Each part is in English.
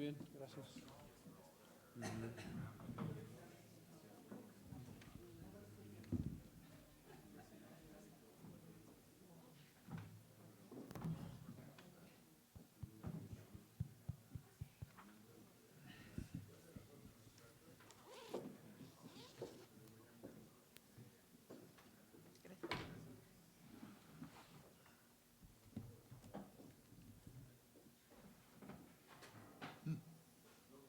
bien, gracias.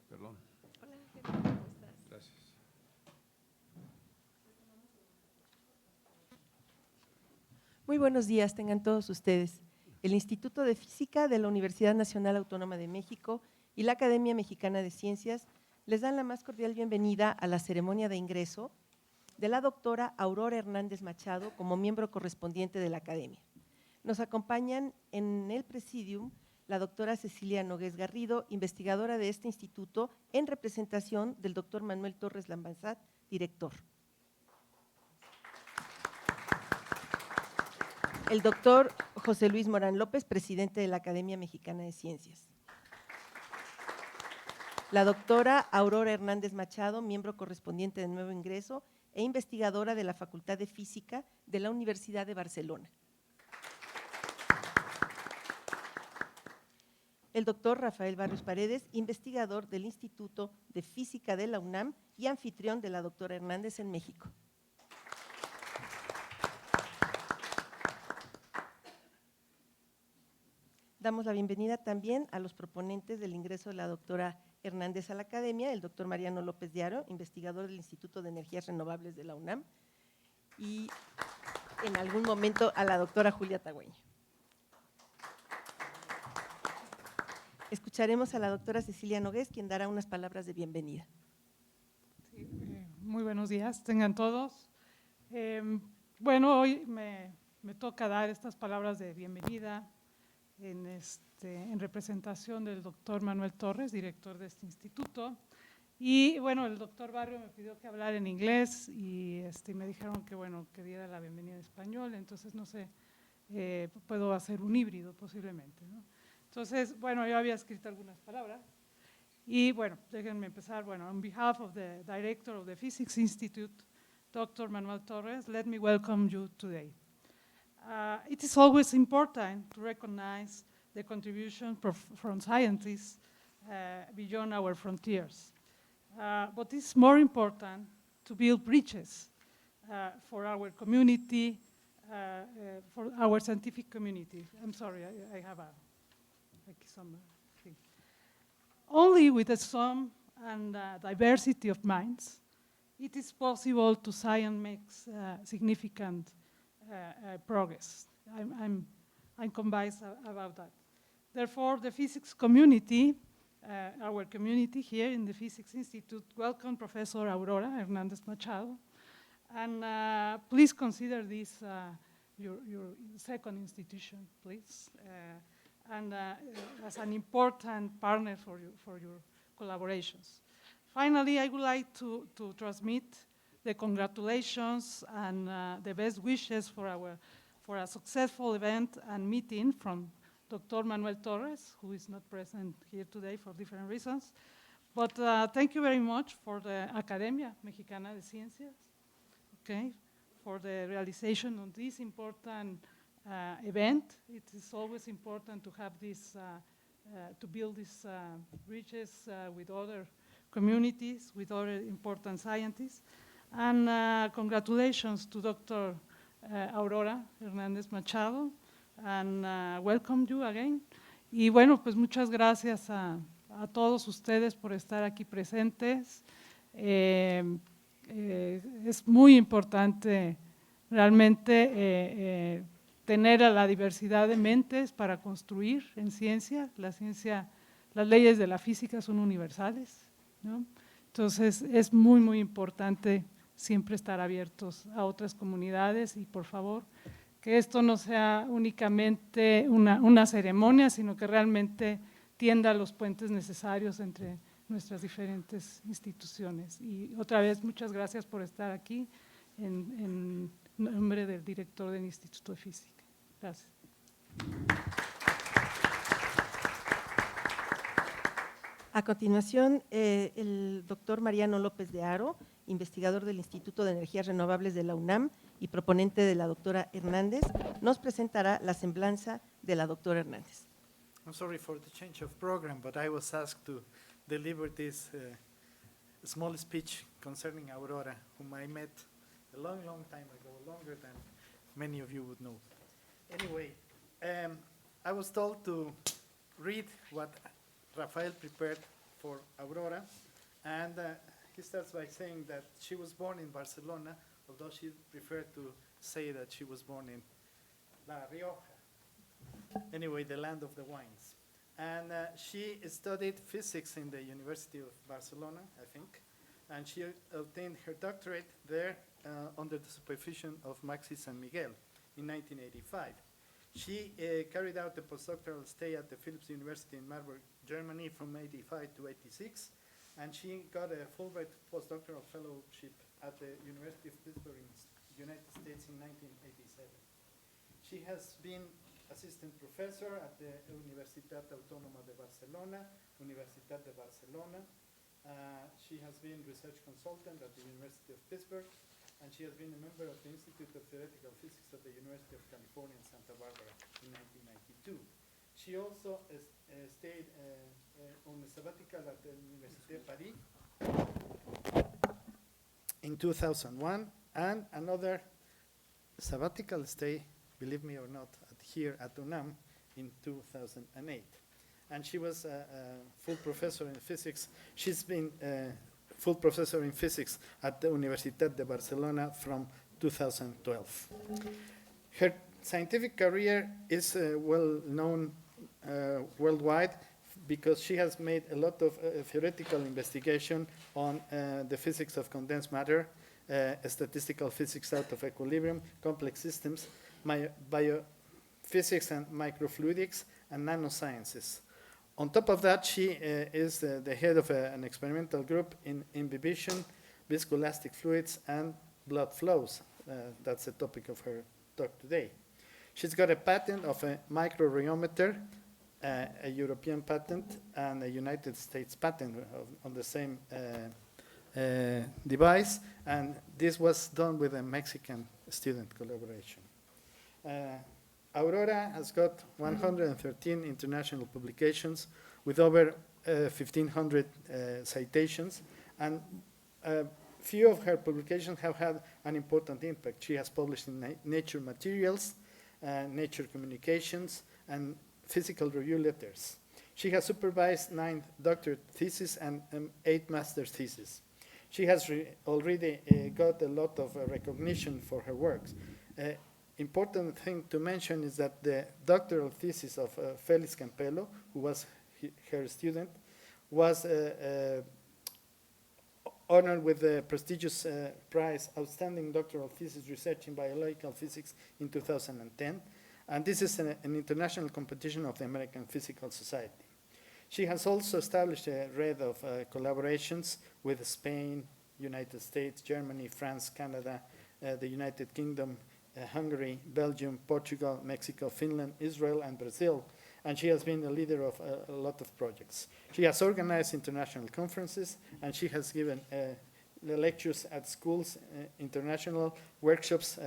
Perdón. Hola, ¿cómo estás? Gracias. Muy buenos días, tengan todos ustedes. El Instituto de Física de la Universidad Nacional Autónoma de México y la Academia Mexicana de Ciencias les dan la más cordial bienvenida a la ceremonia de ingreso de la doctora Aurora Hernández Machado como miembro correspondiente de la Academia. Nos acompañan en el presidium la doctora Cecilia Nogués Garrido, investigadora de este instituto, en representación del doctor Manuel Torres Lambanzat, director. El doctor José Luis Morán López, presidente de la Academia Mexicana de Ciencias. La doctora Aurora Hernández Machado, miembro correspondiente de nuevo ingreso e investigadora de la Facultad de Física de la Universidad de Barcelona. El doctor Rafael Barrios Paredes, investigador del Instituto de Física de la UNAM y anfitrión de la doctora Hernández en México. Damos la bienvenida también a los proponentes del ingreso de la doctora Hernández a la Academia, el doctor Mariano López de Haro, investigador del Instituto de Energías Renovables de la UNAM, y en algún momento a la doctora Julia Tagüeño. Escucharemos a la doctora Cecilia Nogués, quien dará unas palabras de bienvenida. Sí, muy buenos días, tengan todos. Bueno, hoy me toca dar estas palabras de bienvenida en representación del doctor Manuel Torres, director de este instituto. Y bueno, el doctor Barrio me pidió que hablara en inglés y me dijeron que bueno, que diera la bienvenida en español, entonces no sé, puedo hacer un híbrido posiblemente, ¿no? Entonces, bueno, yo había escrito algunas palabras y bueno, déjenme empezar. Bueno, on behalf of the director of the Physics Institute, Dr. Manuel Torres, let me welcome you today. It is always important to recognize the contribution from scientists beyond our frontiers. But it's more important to build bridges for our community, for our scientific community. I'm sorry, I have some thing. Only with the sum and diversity of minds, it is possible to science makes significant progress. I'm convinced about that. Therefore, the physics community, our community here in the Physics Institute, welcome Professor Aurora Hernández Machado, and please consider this your second institution, please, and as an important partner for your collaborations. Finally, I would like to transmit the congratulations and the best wishes for a successful event and meeting from Dr. Manuel Torres, who is not present here today for different reasons. But thank you very much for the Academia Mexicana de Ciencias, okay, for the realization of this important event. It is always important to have this, to build these bridges with other communities, with other important scientists. And congratulations to Dr. Aurora Hernández Machado, and welcome you again. Y bueno, pues muchas gracias a todos ustedes por estar aquí presentes. Es muy importante realmente tener a la diversidad de mentes para construir en ciencia. La ciencia, las leyes de la física son universales, ¿no? Entonces es muy, muy importante siempre estar abiertos a otras comunidades y por favor que esto no sea únicamente una ceremonia, sino que realmente tienda los puentes necesarios entre nuestras diferentes instituciones. Y otra vez, muchas gracias por estar aquí en nombre del director del Instituto de Física. Gracias. A continuación, el doctor Mariano López de Haro, investigador del Instituto de Energías Renovables de la UNAM y proponente de la doctora Hernández, nos presentará la semblanza de la doctora Hernández. I'm sorry for the change of program, but I was asked to deliver this small speech concerning Aurora, whom I met a long, long time ago, longer than many of you would know. Anyway, I was told to read what Rafael prepared for Aurora, and he starts by saying that she was born in Barcelona, although she preferred to say that she was born in La Rioja. Anyway, the land of the wines. And she studied physics in the University of Barcelona, I think, and she obtained her doctorate there under the supervision of Maxi San Miguel in 1985. She carried out a postdoctoral stay at the Philipps University in Marburg, Germany from 85 to 86, and she got a Fulbright postdoctoral fellowship at the University of Pittsburgh in the United States in 1987. She has been assistant professor at the Universitat Autónoma de Barcelona, Universitat de Barcelona. She has been research consultant at the University of Pittsburgh, and she has been a member of the Institute of Theoretical Physics at the University of California in Santa Barbara in 1992. She also stayed on a sabbatical at the Université de Paris in 2001, and another sabbatical stay, believe me or not, here at UNAM in 2008. And she was a full professor in physics. She's been full professor in physics at the Universitat de Barcelona from 2012. Her scientific career is well known worldwide because she has made a lot of theoretical investigation on the physics of condensed matter, statistical physics out of equilibrium, complex systems, biophysics and microfluidics, and nanosciences. On top of that, she is the head of an experimental group in imbibition, viscoelastic fluids, and blood flows. That's the topic of her talk today. She's got a patent of a microrheometer, a European patent, and a United States patent on the same device, and this was done with a Mexican student collaboration. Aurora has got 113 international publications with over 1,500 citations, and few of her publications have had an important impact. She has published in Nature Materials, Nature Communications, and Physical Review Letters. She has supervised 9 doctorate theses and 8 master's theses. She has already got a lot of recognition for her works. Important thing to mention is that the doctoral thesis of Felix Campello, who was her student, was honored with the prestigious prize Outstanding Doctoral Thesis Research in Biological Physics in 2010, and this is an international competition of the American Physical Society. She has also established a array of collaborations with Spain, United States, Germany, France, Canada, the United Kingdom, Hungary, Belgium, Portugal, Mexico, Finland, Israel, and Brazil, and she has been the leader of a lot of projects. She has organized international conferences, and she has given lectures at schools, international workshops,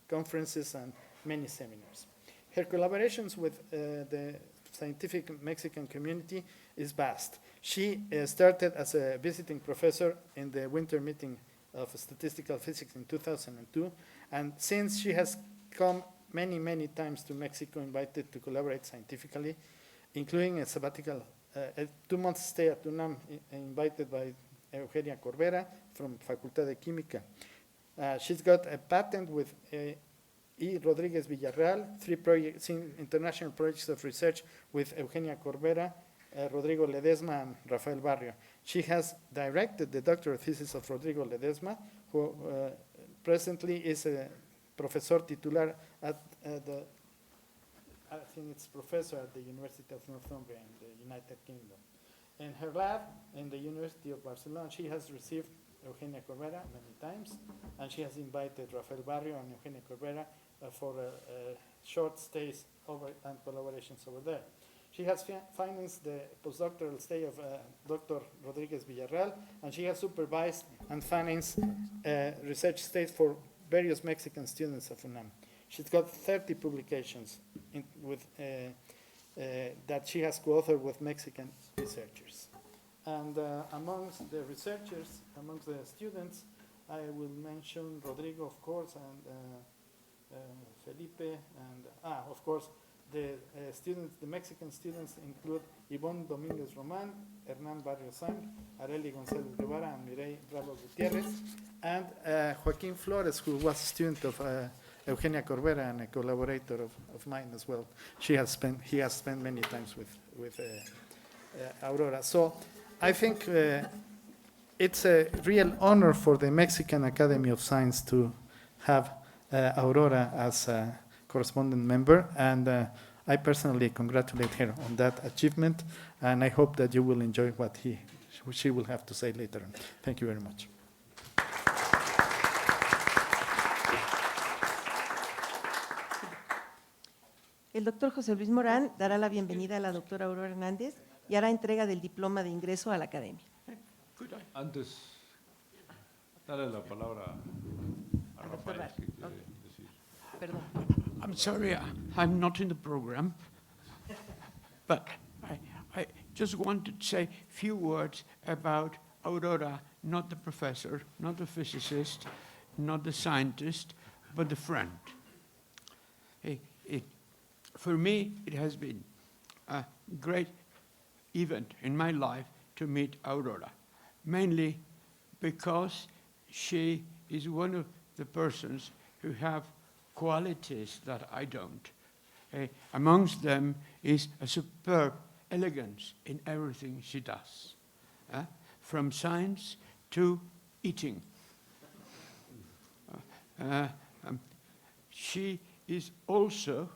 conferences, and many seminars. Her collaborations with the scientific Mexican community is vast. She started as a visiting professor in the winter meeting of statistical physics in 2002, and since she has come many, many times to Mexico, invited to collaborate scientifically, including a sabbatical, a 2-month stay at UNAM, invited by Eugenia Corbera from Facultad de Química. She's got a patent with E. Rodriguez Villarreal, 3 international projects of research with Eugenia Corbera, Rodrigo Ledesma, and Rafael Barrio. She has directed the doctoral thesis of Rodrigo Ledesma, who presently is a professor titular at I think it's professor at the University of Northumbria in the United Kingdom. In her lab in the University of Barcelona, she has received Eugenia Corbera many times, and she has invited Rafael Barrio and Eugenia Corbera for short stays over and collaborations over there. She has financed the postdoctoral stay of Dr. Rodriguez Villarreal, and she has supervised and financed research stays for various Mexican students of UNAM. She's got 30 publications that she has co-authored with Mexican researchers. And amongst the researchers, amongst the students, I will mention Rodrigo, of course, and Felipe, and of course, the students, the Mexican students include Ivonne Dominguez Roman, Hernán Barrios Sang, Areli González Guevara, and Mireille Bravo Gutierrez, and Joaquín Flores, who was a student of Eugenia Corbera and a collaborator of mine as well. He has spent many times with Aurora. So I think it's a real honor for the Mexican Academy of Science to have Aurora as a correspondent member, and I personally congratulate her on that achievement, and I hope that you will enjoy what she will have to say later on. Thank you very much. El doctor José Luis Morán dará la bienvenida a la doctora Aurora Hernández y hará entrega del diploma de ingreso a la Academia. Antes, dale la palabra a Rafael. ¿Qué quiere decir? Perdón. I'm sorry, I'm not in the program, but I just wanted to say a few words about Aurora, not the professor, not the physicist, not the scientist, but the friend. For me, it has been a great event in my life to meet Aurora, mainly because she is one of the persons who have qualities that I don't. Amongst them is a superb elegance in everything she does, from science to eating. She is also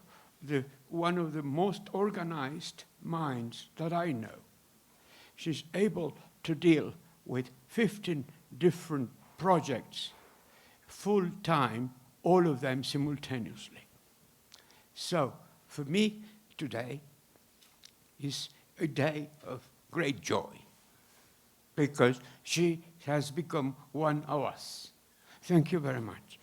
one of the most organized minds that I know. She's able to deal with 15 different projects full-time, all of them simultaneously. So, for me, today is a day of great joy because she has become one of us. Thank you very much.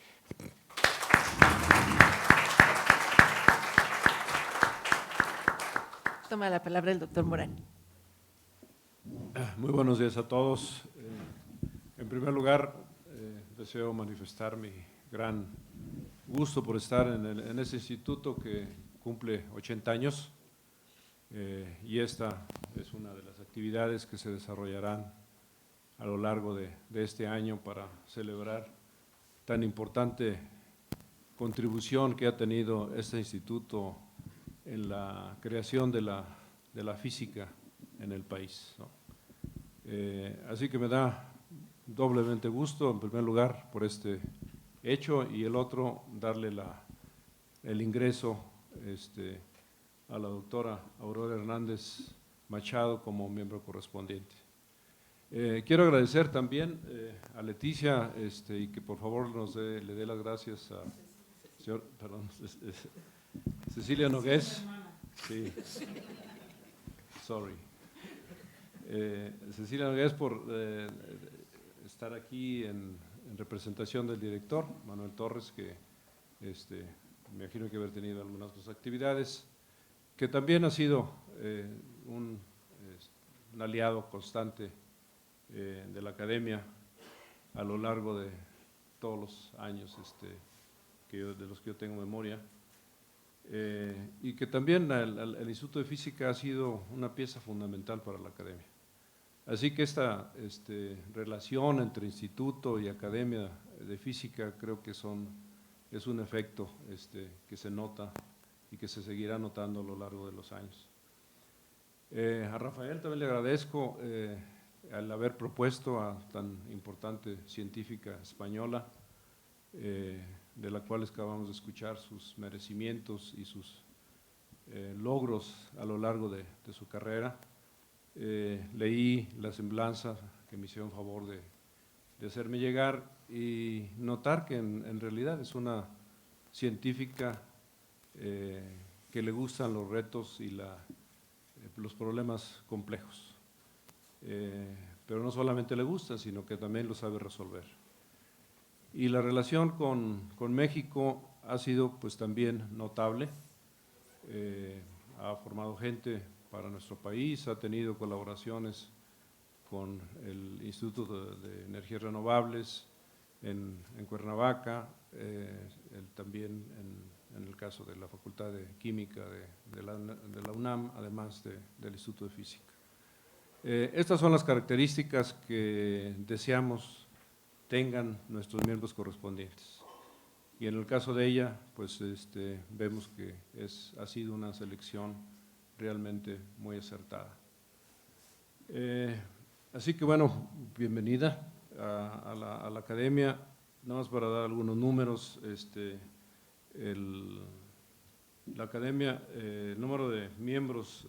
Toma la palabra el doctor Morán. Muy buenos días a todos. En primer lugar, deseo manifestar mi gran gusto por estar en este instituto que cumple 80 años y esta es una de las actividades que se desarrollarán a lo largo de este año para celebrar tan importante contribución que ha tenido este instituto en la creación de la física en el país, ¿no? Así que me da doblemente gusto, en primer lugar, por este hecho, y el otro, darle el ingreso a la doctora Aurora Hernández Machado como miembro correspondiente. Quiero agradecer también a Leticia y que por favor le dé las gracias a Cecilia Nogués. Sí. Sorry. Cecilia Nogués por estar aquí en representación del director, Manuel Torres, que me imagino que haber tenido algunas otras actividades, que también ha sido un aliado constante de la Academia a lo largo de todos los años de los que yo tengo memoria, y que también el Instituto de Física ha sido una pieza fundamental para la Academia. Así que esta relación entre instituto y Academia de Física creo que es un efecto que se nota y que se seguirá notando a lo largo de los años. A Rafael también le agradezco al haber propuesto a tan importante científica española, de la cual acabamos de escuchar sus merecimientos y sus logros a lo largo de su carrera. Leí la semblanza que me hicieron favor de hacerme llegar y notar que en realidad es una científica que le gustan los retos y los problemas complejos. Pero no solamente le gustan, sino que también lo sabe resolver. Y la relación con México ha sido pues también notable. Ha formado gente para nuestro país, ha tenido colaboraciones con el Instituto de Energías Renovables en Cuernavaca, también en el caso de la Facultad de Química de la UNAM, además del Instituto de Física. Estas son las características que deseamos tengan nuestros miembros correspondientes. Y en el caso de ella, pues vemos que ha sido una selección realmente muy acertada. Así que bueno, bienvenida a la academia. Nada más para dar algunos números, la academia, el número de miembros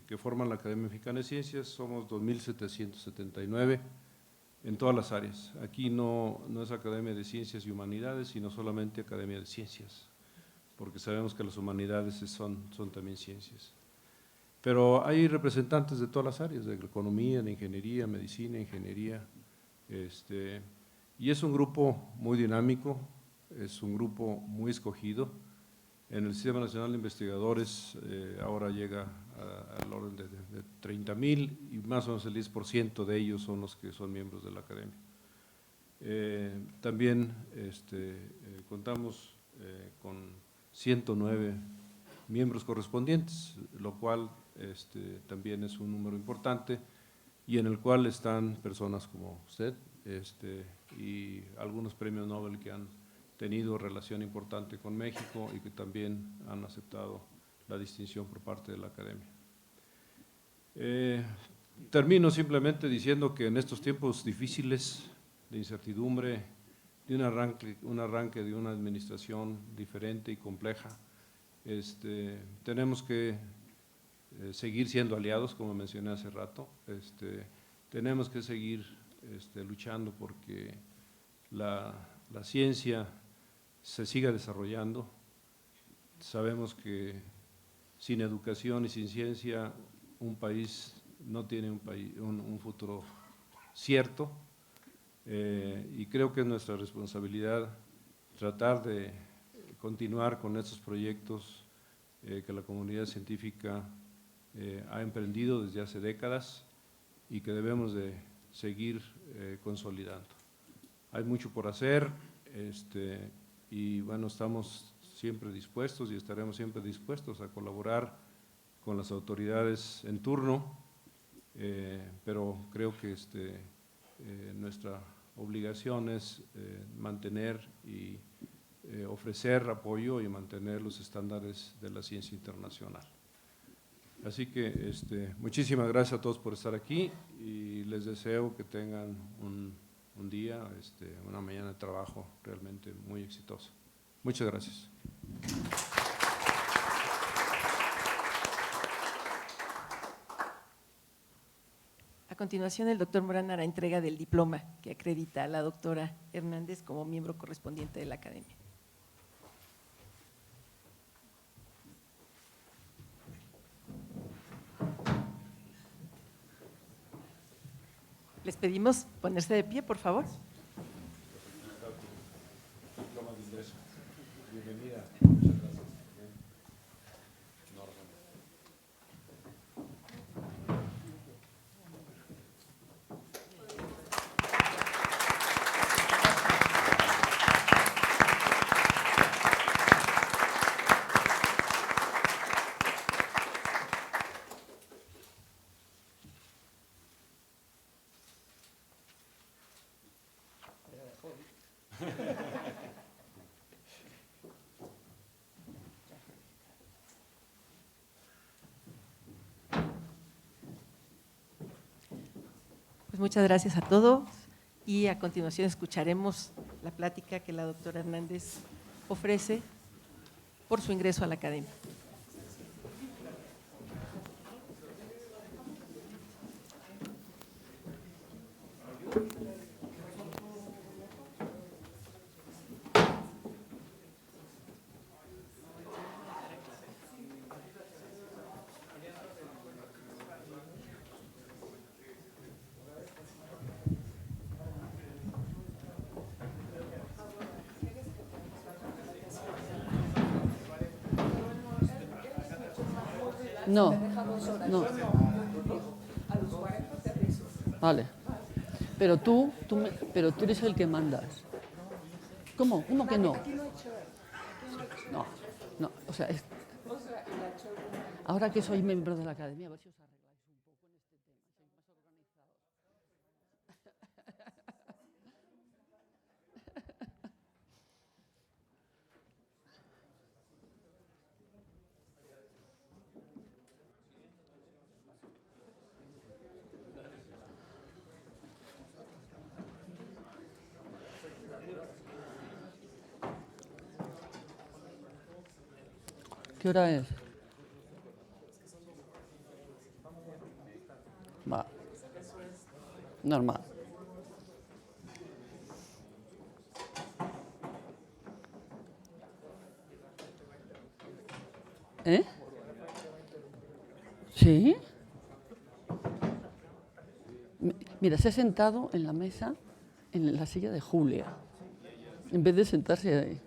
que forman la Academia Mexicana de Ciencias, somos 2.779 en todas las áreas. Aquí no es Academia de Ciencias y Humanidades, sino solamente Academia de Ciencias, porque sabemos que las humanidades son también ciencias. Pero hay representantes de todas las áreas, de economía, de ingeniería, medicina, ingeniería, y es un grupo muy dinámico, es un grupo muy escogido. En el Sistema Nacional de Investigadores ahora llega al orden de 30,000 y más o menos el 10% de ellos son los que son miembros de la academia. También contamos con 109 miembros correspondientes, lo cual también es un número importante y en el cual están personas como usted y algunos premios Nobel que han tenido relación importante con México y que también han aceptado la distinción por parte de la academia. Termino simplemente diciendo que en estos tiempos difíciles de incertidumbre, de un arranque de una administración diferente y compleja, tenemos que seguir siendo aliados, como mencioné hace rato, tenemos que seguir luchando porque la ciencia se siga desarrollando. Sabemos que sin educación y sin ciencia un país no tiene un futuro cierto, y creo que es nuestra responsabilidad tratar de continuar con estos proyectos que la comunidad científica ha emprendido desde hace décadas y que debemos de seguir consolidando. Hay mucho por hacer, y bueno, estamos siempre dispuestos y estaremos siempre dispuestos a colaborar con las autoridades en turno, pero creo que nuestra obligación es mantener y ofrecer apoyo y mantener los estándares de la ciencia internacional. Así que muchísimas gracias a todos por estar aquí y les deseo que tengan un día, una mañana de trabajo realmente muy exitosa. Muchas gracias. A continuación, el doctor Morán hará entrega del diploma que acredita a la doctora Hernández como miembro correspondiente de la academia. Les pedimos ponerse de pie, por favor. Diploma de ingreso. Bienvenida. Pues muchas gracias a todos y a continuación escucharemos la plática que la doctora Hernández ofrece por su ingreso a la academia. No, no. Vale. Pero tú eres el que mandas. ¿Cómo? ¿Cómo que no? No, no. O sea, ahora que soy miembro de la Academia, a ver si os arregláis un poco en este tema. Sois más organizados. ¿Qué hora es? Va. Normal. ¿Eh? ¿Sí? Mira, se ha sentado en la mesa, en la silla de Julia, en vez de sentarse ahí.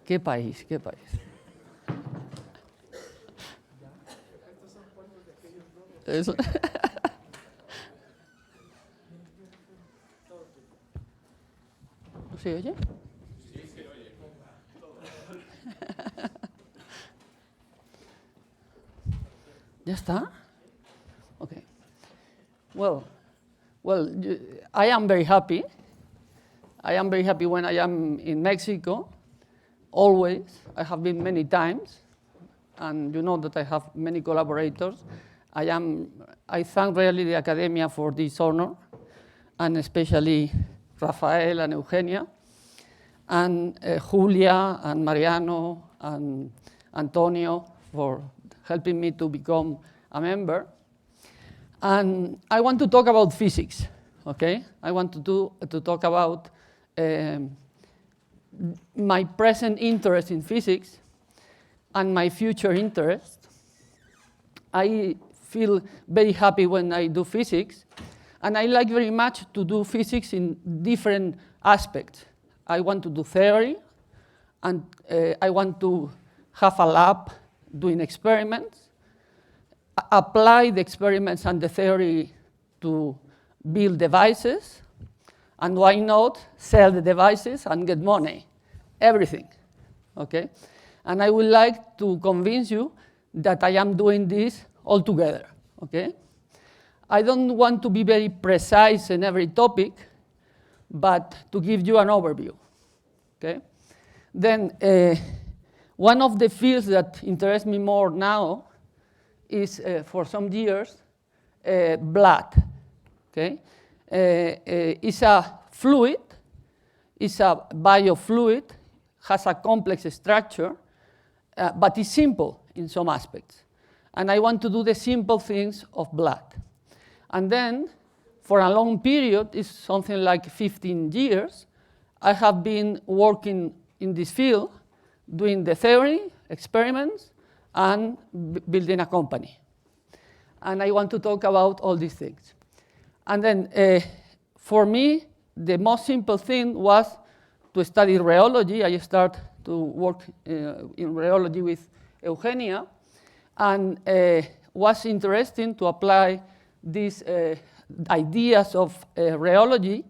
¿Qué país? ¿Qué país? Eso. ¿Se oye? Sí, se oye. ¿Ya está? Okay. Well, I am very happy. I am very happy when I am in Mexico. Always. I have been many times, and you know that I have many collaborators. I thank really the Academia for this honor, and especially Rafael and Eugenia, and Julia and Mariano and Antonio for helping me to become a member. And I want to talk about physics, okay? I want to talk about my present interest in physics and my future interest. I feel very happy when I do physics, and I like very much to do physics in different aspects. I want to do theory, and I want to have a lab doing experiments, apply the experiments and the theory to build devices, and why not sell the devices and get money, everything, okay? And I would like to convince you that I am doing this all together, okay? I don't want to be very precise in every topic, but to give you an overview, okay? Then one of the fields that interest me more now is, for some years, blood, okay? It's a fluid, it's a biofluid, has a complex structure, but it's simple in some aspects. And I want to do the simple things of blood. And then, for a long period, it's something like 15 years, I have been working in this field, doing the theory, experiments, and building a company. And I want to talk about all these things. And then, for me, the most simple thing was to study rheology. I started to work in rheology with Eugenia, and was interesting to apply these ideas of rheology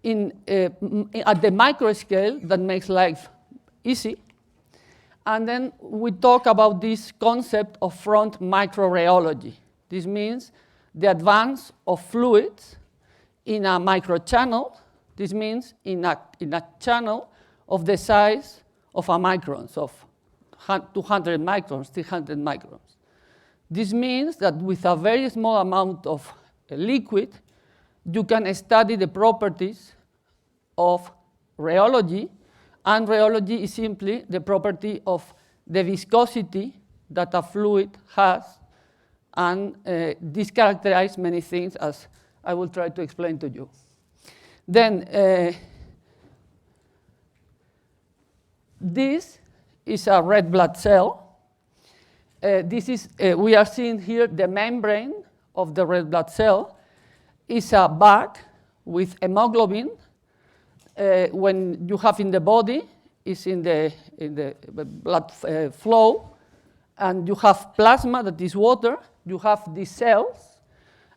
at the micro scale that makes life easy. And then we talk about this concept of front microrheology. This means the advance of fluids in a microchannel. This means in a channel of the size of a microns, of 200 microns, 300 microns. This means that with a very small amount of liquid, you can study the properties of rheology, and rheology is simply the property of the viscosity that a fluid has, and this characterizes many things, as I will try to explain to you. Then this is a red blood cell. We are seeing here the membrane of the red blood cell. It's a bag with hemoglobin when you have in the body is in the blood flow, and you have plasma, that is water. You have these cells,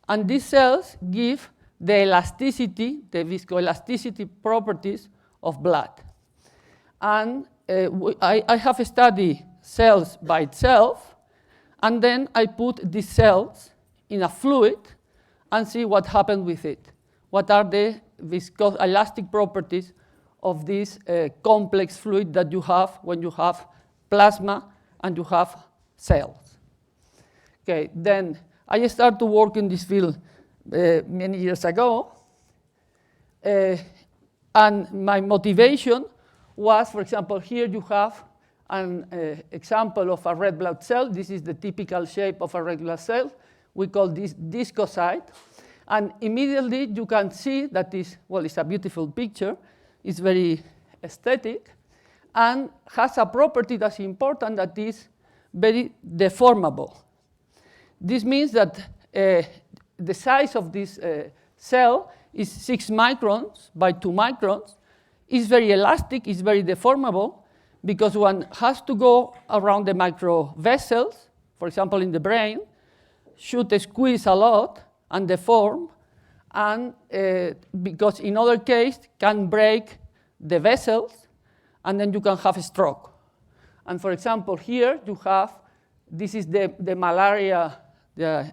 and these cells give the elasticity, the viscoelasticity properties of blood. And I have studied cells by itself, and then I put these cells in a fluid and see what happened with it. What are the viscoelastic properties of this complex fluid that you have when you have plasma and you have cells. Okay, then I started to work in this field many years ago, and my motivation was, for example, here you have an example of a red blood cell. This is the typical shape of a red blood cell. We call this discocyte. And immediately you can see that this, well, it's a beautiful picture. It's very aesthetic and has a property that's important, that is very deformable. This means that the size of this cell is 6 microns by 2 microns. It's very elastic, it's very deformable, because one has to go around the micro vessels, for example, in the brain, should squeeze a lot and deform, and because in other case can break the vessels, and then you can have a stroke. And for example, here you have, this is the malaria the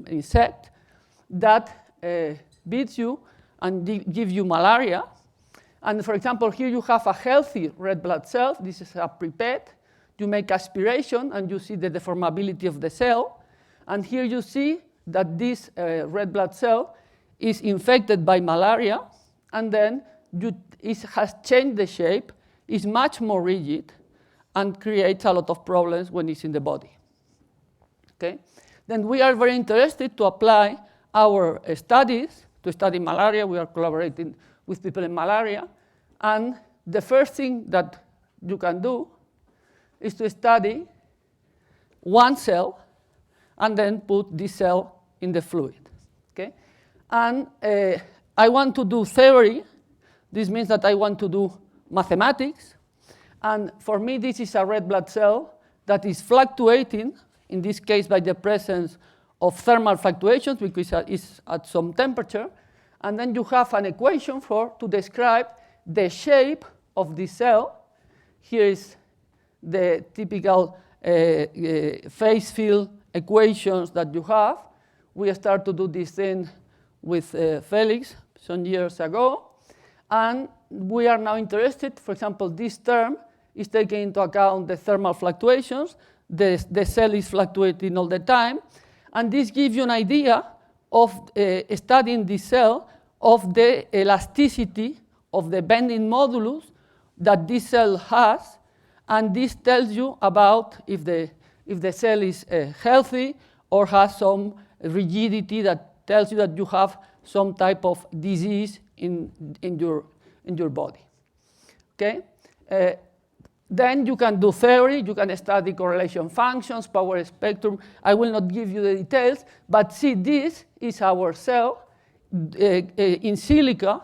insect that beats you and gives you malaria. And for example, here you have a healthy red blood cell. This is a pipette. You make aspiration, and you see the deformability of the cell. And here you see that this red blood cell is infected by malaria, and then it has changed the shape, is much more rigid, and creates a lot of problems when it's in the body. Okay? Then we are very interested to apply our studies to study malaria. We are collaborating with people in malaria. And the first thing that you can do is to study one cell and then put this cell in the fluid. Okay? And I want to do theory. This means that I want to do mathematics. And for me, this is a red blood cell that is fluctuating, in this case by the presence of thermal fluctuations, because it's at some temperature. And then you have an equation to describe the shape of the cell. Here is the typical phase field equations that you have. We started to do this thing with Felix some years ago. And we are now interested, for example, this term is taking into account the thermal fluctuations. The cell is fluctuating all the time. And this gives you an idea of studying the cell, of the elasticity of the bending modulus that this cell has. And this tells you about if the cell is healthy or has some rigidity that tells you that you have some type of disease in your body. Okay? Then you can do theory. You can study correlation functions, power spectrum. I will not give you the details, but see, this is our cell in silica,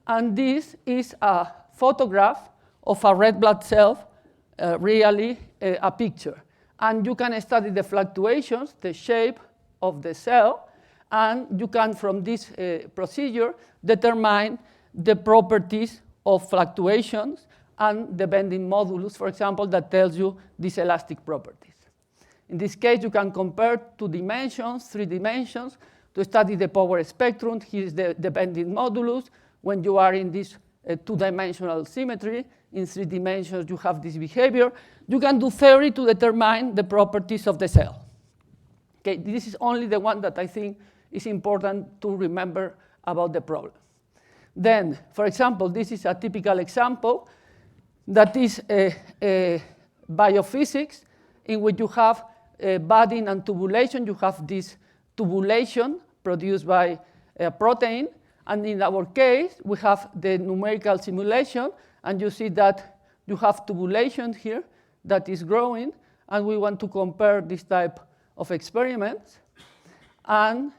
and this is a photograph of a red blood cell, really a picture. And you can study the fluctuations, the shape of the cell, and you can, from this procedure, determine the properties of fluctuations and the bending modulus, for example, that tells you these elastic properties. In this case, you can compare 2 dimensions, 3 dimensions, to study the power spectrum. Here is the bending modulus. When you are in this 2-dimensional symmetry, in 3 dimensions, you have this behavior. You can do theory to determine the properties of the cell. Okay, this is only the one that I think is important to remember about the problem. Then, for example, this is a typical example that is biophysics, in which you have budding and tubulation. You have this tubulation produced by a protein. And in our case, we have the numerical simulation. And you see that you have tubulation here that is growing. And we want to compare this type of experiments. And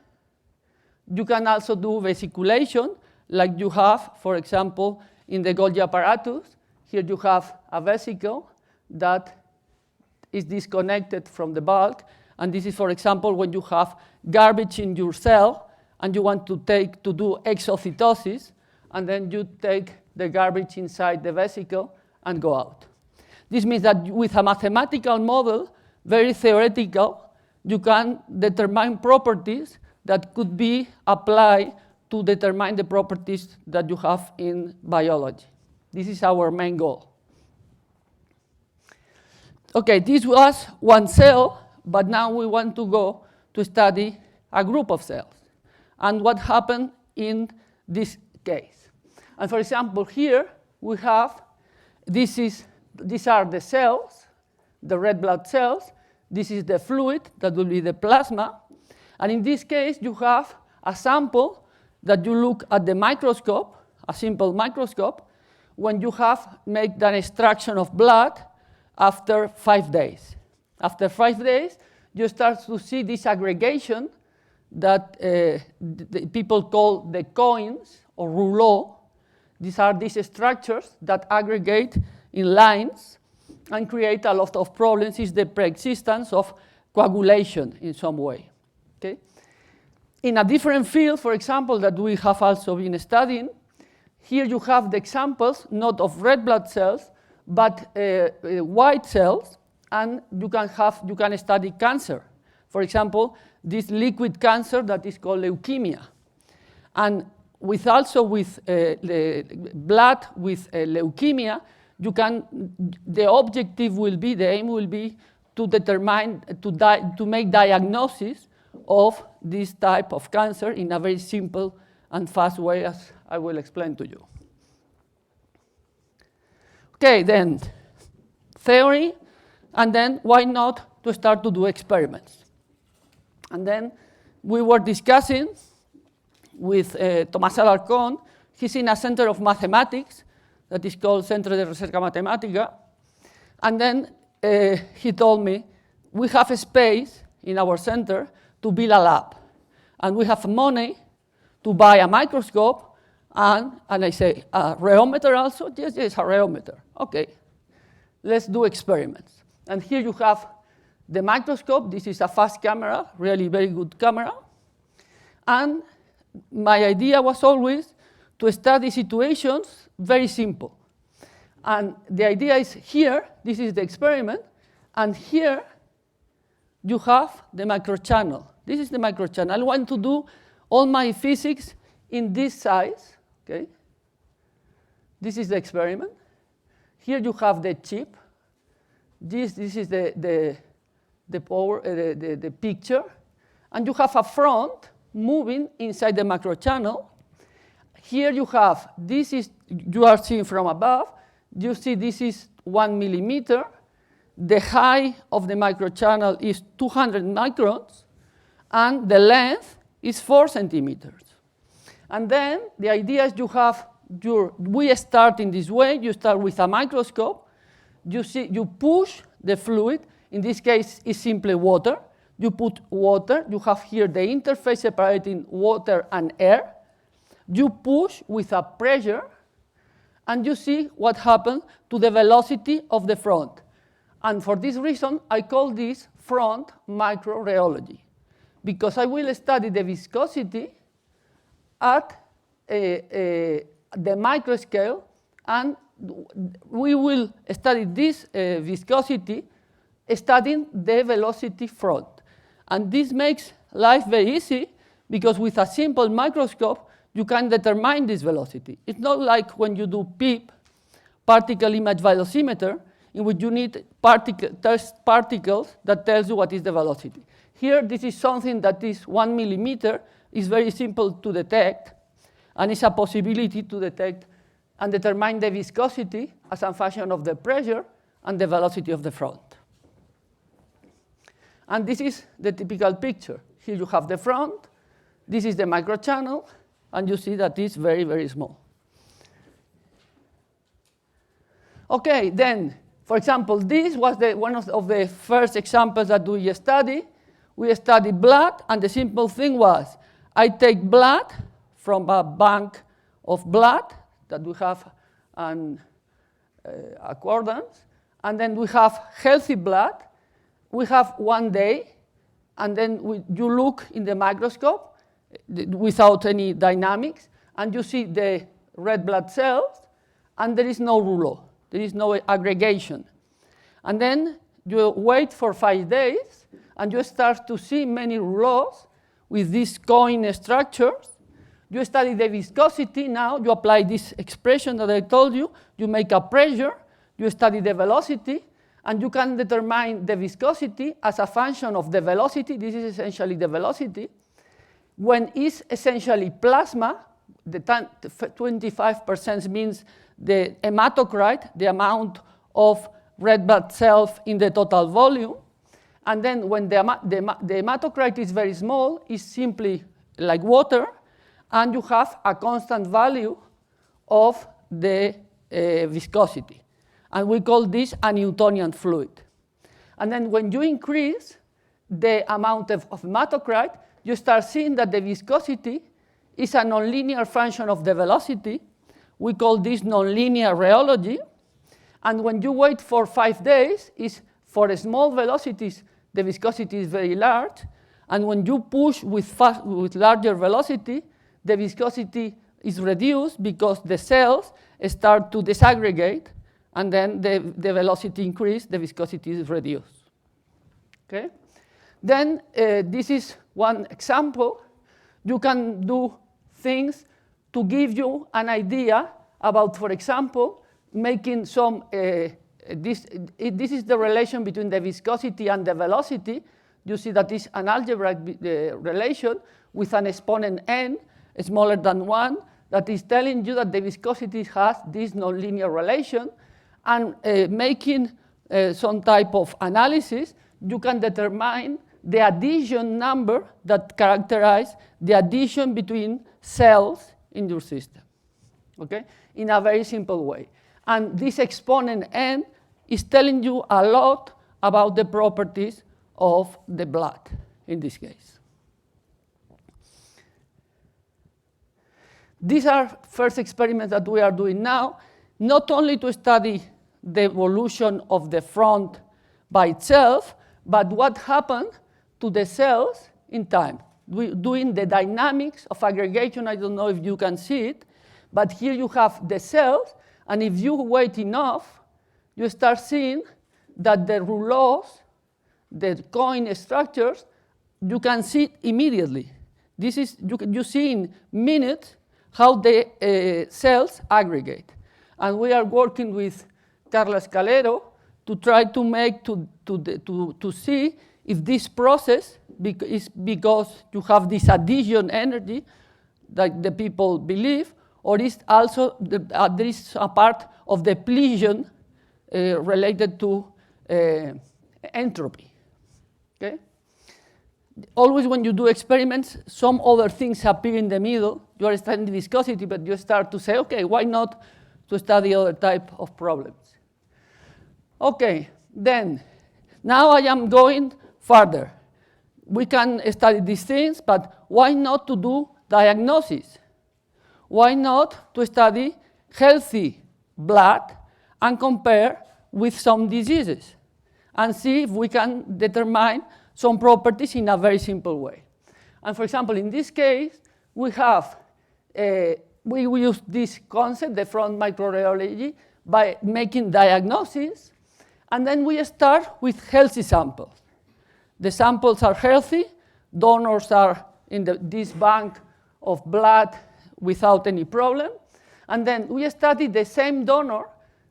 you can also do vesiculation. like you have, for example, in the Golgi apparatus. Here you have a vesicle that is disconnected from the bulk. And this is, for example, when you have garbage in your cell and you want to do exocytosis, and then you take the garbage inside the vesicle and go out. This means that with a mathematical model, very theoretical, you can determine properties that could be applied to determine the properties that you have in biology. This is our main goal. Okay, this was one cell, but now we want to go to study a group of cells and what happened in this case. And for example, here we have, these are the cells, the red blood cells. This is the fluid, that will be the plasma. And in this case, you have a sample that you look at the microscope, a simple microscope, when you have made an extraction of blood after 5 days. After 5 days, you start to see this aggregation that the people call the coins or rouleaux. These are these structures that aggregate in lines and create a lot of problems. It's the preexistence of coagulation in some way. Okay? In a different field, for example, that we have also been studying, here you have the examples not of red blood cells, but white cells, and you can study cancer. For example, this liquid cancer that is called leukemia. And with the blood with leukemia, the objective will be, the aim will be to determine, to make diagnosis of this type of cancer in a very simple and fast way, as I will explain to you. Okay, then theory, and then why not to start to do experiments? And then we were discussing with Tomás Alarcón. He's in a center of mathematics that is called Centro de Recerca Matemática. And then he told me, we have a space in our center to build a lab. And we have money to buy a microscope. And I say, a rheometer also? Yes, a rheometer. Okay, let's do experiments. And here you have the microscope. This is a fast camera, really very good camera. And my idea was always to study situations very simple. And the idea is here, this is the experiment, and here you have the microchannel. This is the microchannel. I want to do all my physics in this size, okay? This is the experiment. Here you have the chip. This is the picture. And you have a front moving inside the microchannel. Here you have, you are seeing from above. You see this is 1 millimeter. The height of the microchannel is 200 microns. And the length is 4 centimeters. And then the idea is we start in this way. You start with a microscope. You push the fluid. In this case, it's simply water. You put water. You have here the interface separating water and air. You push with a pressure, and you see what happens to the velocity of the front. And for this reason, I call this front microrheology, because I will study the viscosity at the microscale, and we will study this viscosity studying the velocity front. And this makes life very easy, because with a simple microscope, you can determine this velocity. It's not like when you do PIP, particle image velocimeter, in which you need test particles that tells you what is the velocity. Here, this is something that is 1 millimeter, is very simple to detect, and it's a possibility to detect and determine the viscosity as a function of the pressure and the velocity of the front. And this is the typical picture. Here you have the front, this is the microchannel, and you see that it's very, very small. Okay, then, for example, this was one of the first examples that we studied. We studied blood, and the simple thing was, I take blood from a bank of blood that we have an accordance, and then we have healthy blood. We have 1 day, and then you look in the microscope without any dynamics, and you see the red blood cells, and there is no rouleau. There is no aggregation. And then you wait for 5 days, and you start to see many rouleaus with these coin structures. You study the viscosity now. You apply this expression that I told you. You make a pressure. You study the velocity. And you can determine the viscosity as a function of the velocity. This is essentially the velocity. When it's essentially plasma, the 25% means the hematocrit, the amount of red blood cells in the total volume. And then when the hematocrit is very small, it's simply like water, and you have a constant value of the viscosity. And we call this a Newtonian fluid. And then when you increase the amount of hematocrit, you start seeing that the viscosity is a nonlinear function of the velocity. We call this nonlinear rheology. And when you wait for 5 days, for small velocities, the viscosity is very large. And when you push with larger velocity, the viscosity is reduced because the cells start to disaggregate, and then the velocity increases, the viscosity is reduced. Okay? Then this is one example. You can do things to give you an idea about, for example, making some, this is the relation between the viscosity and the velocity. You see that is an algebraic relation with an exponent n smaller than 1 that is telling you that the viscosity has this nonlinear relation. And making some type of analysis, you can determine the addition number that characterizes the addition between cells in your system, okay, in a very simple way. And this exponent n is telling you a lot about the properties of the blood in this case. These are first experiments that we are doing now, not only to study the evolution of the front by itself, but what happened to the cells in time. We're doing the dynamics of aggregation. I don't know if you can see it, but here you have the cells, and if you wait enough, you start seeing that the rouleaus, the coin structures, you can see it immediately. This is, you see in minutes how the cells aggregate. And we are working with Carla Scalero to try to make, to see if this process is because you have this addition energy that the people believe, or is also there is a part of depletion related to entropy. Okay? Always when you do experiments, some other things appear in the middle. You are studying viscosity, but you start to say, okay, why not to study other type of problems? Okay, then, now I am going further. We can study these things, but why not to do diagnosis? Why not to study healthy blood and compare with some diseases and see if we can determine some properties in a very simple way? And for example, in this case, we have, we use this concept, the front microrheology, by making diagnoses, and then we start with healthy samples. The samples are healthy, donors are in this bank of blood without any problem, and then we study the same donor,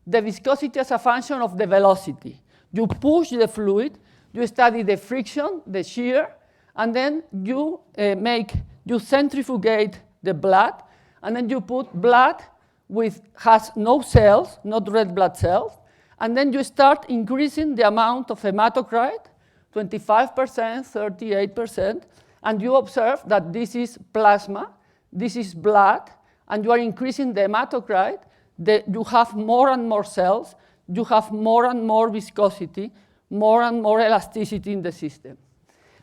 the viscosity as a function of the velocity. You push the fluid, you study the friction, the shear, and then you centrifugate the blood, and then you put blood has no cells, not red blood cells, and then you start increasing the amount of hematocrit, 25%, 38%, and you observe that this is plasma, this is blood, and you are increasing the hematocrit, you have more and more cells, you have more and more viscosity, more and more elasticity in the system.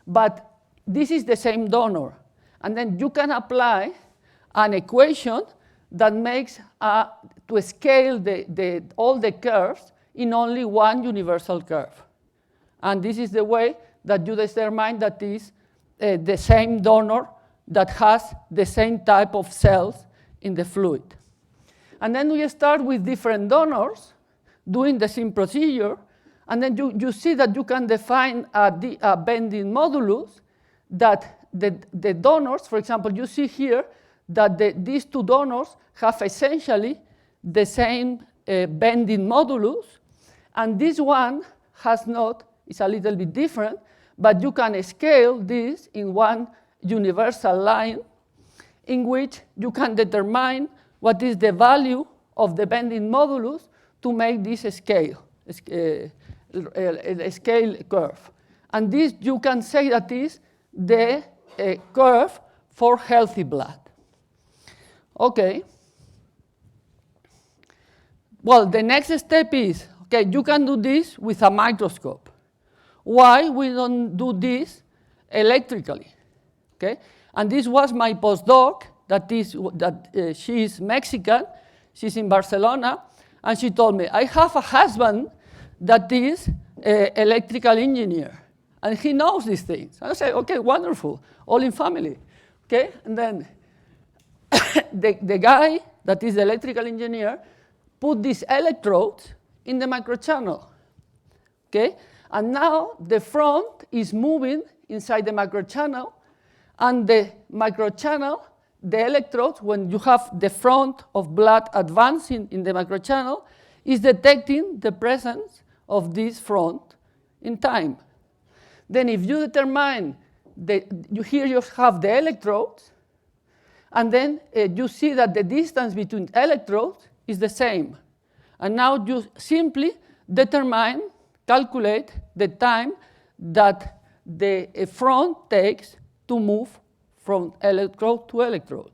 But this is the same donor. And then you can apply an equation that makes to scale all the curves in only one universal curve. And this is the way that you determine that is the same donor that has the same type of cells in the fluid. And then we start with different donors doing the same procedure. And then you see that you can define a bending modulus that the donors, for example, you see here that these two donors have essentially the same bending modulus. And this one has not, it's a little bit different, but you can scale this in one universal line in which you can determine what is the value of the bending modulus to make this scale curve. And this you can say that is the curve for healthy blood. Okay. Well, the next step is, okay, you can do this with a microscope. Why we don't do this electrically? Okay, and this was my postdoc. She is Mexican. She's in Barcelona, and she told me, I have a husband that is an electrical engineer, and he knows these things. And I say, okay, wonderful, all in family. Okay, and then the guy that is the electrical engineer put these electrodes in the microchannel. Okay, and now the front is moving inside the microchannel, and the microchannel, the electrodes, when you have the front of blood advancing in the microchannel, is detecting the presence of this front in time. Then if you determine here you have the electrodes, and then you see that the distance between electrodes is the same. And now you simply calculate the time that the front takes to move from electrode to electrode.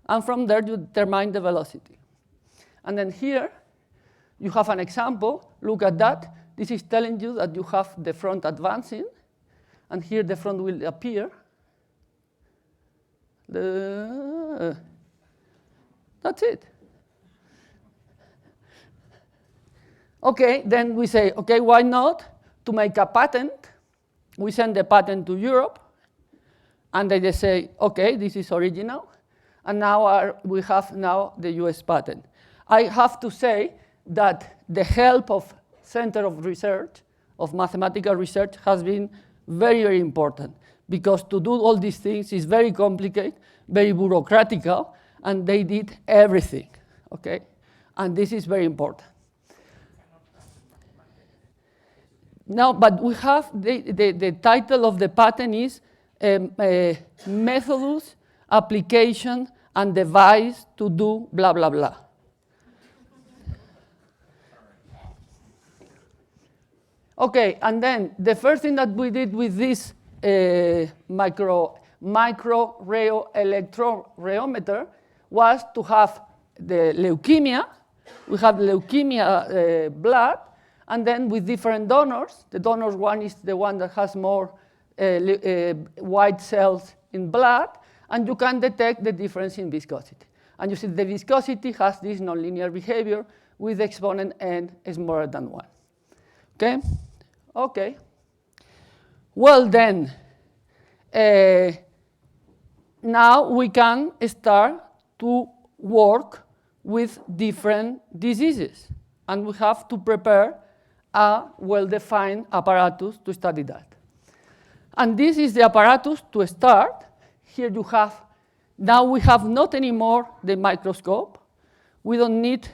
And from there, you determine the velocity. And then here, you have an example. Look at that. This is telling you that you have the front advancing. And here, the front will appear. That's it. Okay, then we say, okay, why not? To make a patent, we send the patent to Europe. And they just say, okay, this is original. And now we have now the US patent. I have to say that the help of Center of Research, of mathematical research, has been very, very important. Because to do all these things is very complicated, very bureaucratical, and they did everything, okay? And this is very important. Now, but we have the title of the patent is Methods, Application, and Device to do blah, blah, blah. Okay, and then the first thing that we did with this microrheolometer was to have the leukemia. We have leukemia blood, and then with different donors. The donor one is the one that has more white cells in blood, and you can detect the difference in viscosity. And you see the viscosity has this nonlinear behavior with the exponent n smaller than 1. Okay? Okay. Well, then, now we can start to work with different diseases. And we have to prepare a well-defined apparatus to study that. And this is the apparatus to start. Here you have, now we have not anymore the microscope. We don't need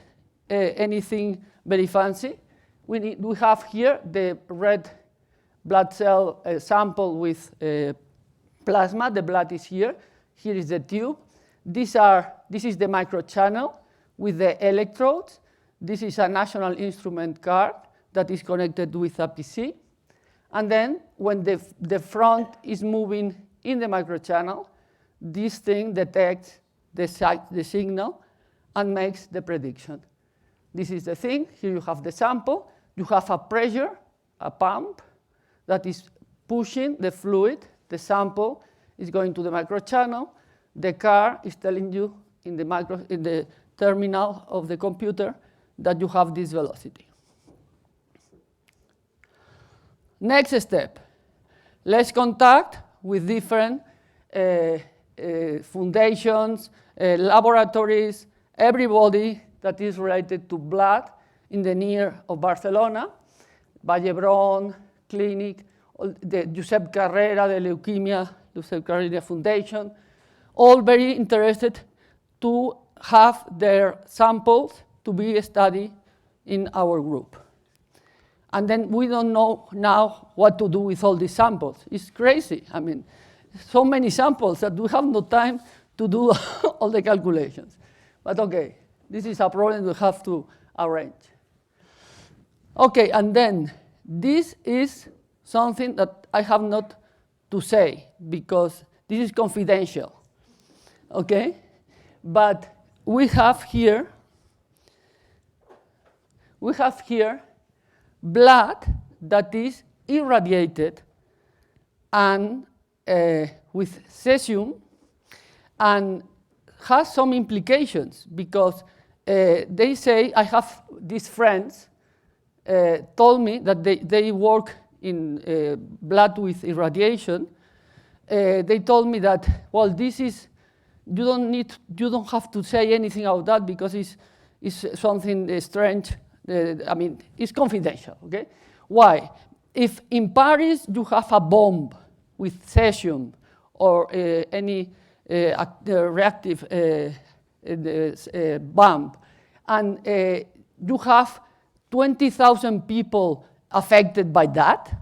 anything very fancy. We have here the red blood cell sample with plasma. The blood is here. Here is the tube. This is the microchannel with the electrodes. This is a national instrument card that is connected with a PC. And then when the front is moving in the microchannel, this thing detects the signal and makes the prediction. This is the thing. Here you have the sample. You have a pressure, a pump, that is pushing the fluid. The sample is going to the microchannel. The car is telling you in the terminal of the computer that you have this velocity. Next step, let's contact with different foundations, laboratories, everybody that is related to blood in the near of Barcelona, Vallebron Clinic, the Josep Carrera, the Josep Carrera Foundation, all very interested to have their samples to be studied in our group. And then we don't know now what to do with all these samples. It's crazy. I mean, so many samples that we have no time to do all the calculations. But okay, this is a problem we have to arrange. Okay, and then this is something that I have not to say because this is confidential. Okay? But we have here blood that is irradiated and with cesium and has some implications because they say, I have these friends told me that they work in blood with irradiation. They told me that, well, this is, you don't have to say anything about that because it's something strange. I mean, it's confidential, okay? Why? If in Paris you have a bomb with cesium or any reactive bomb, and you have 20,000 people affected by that,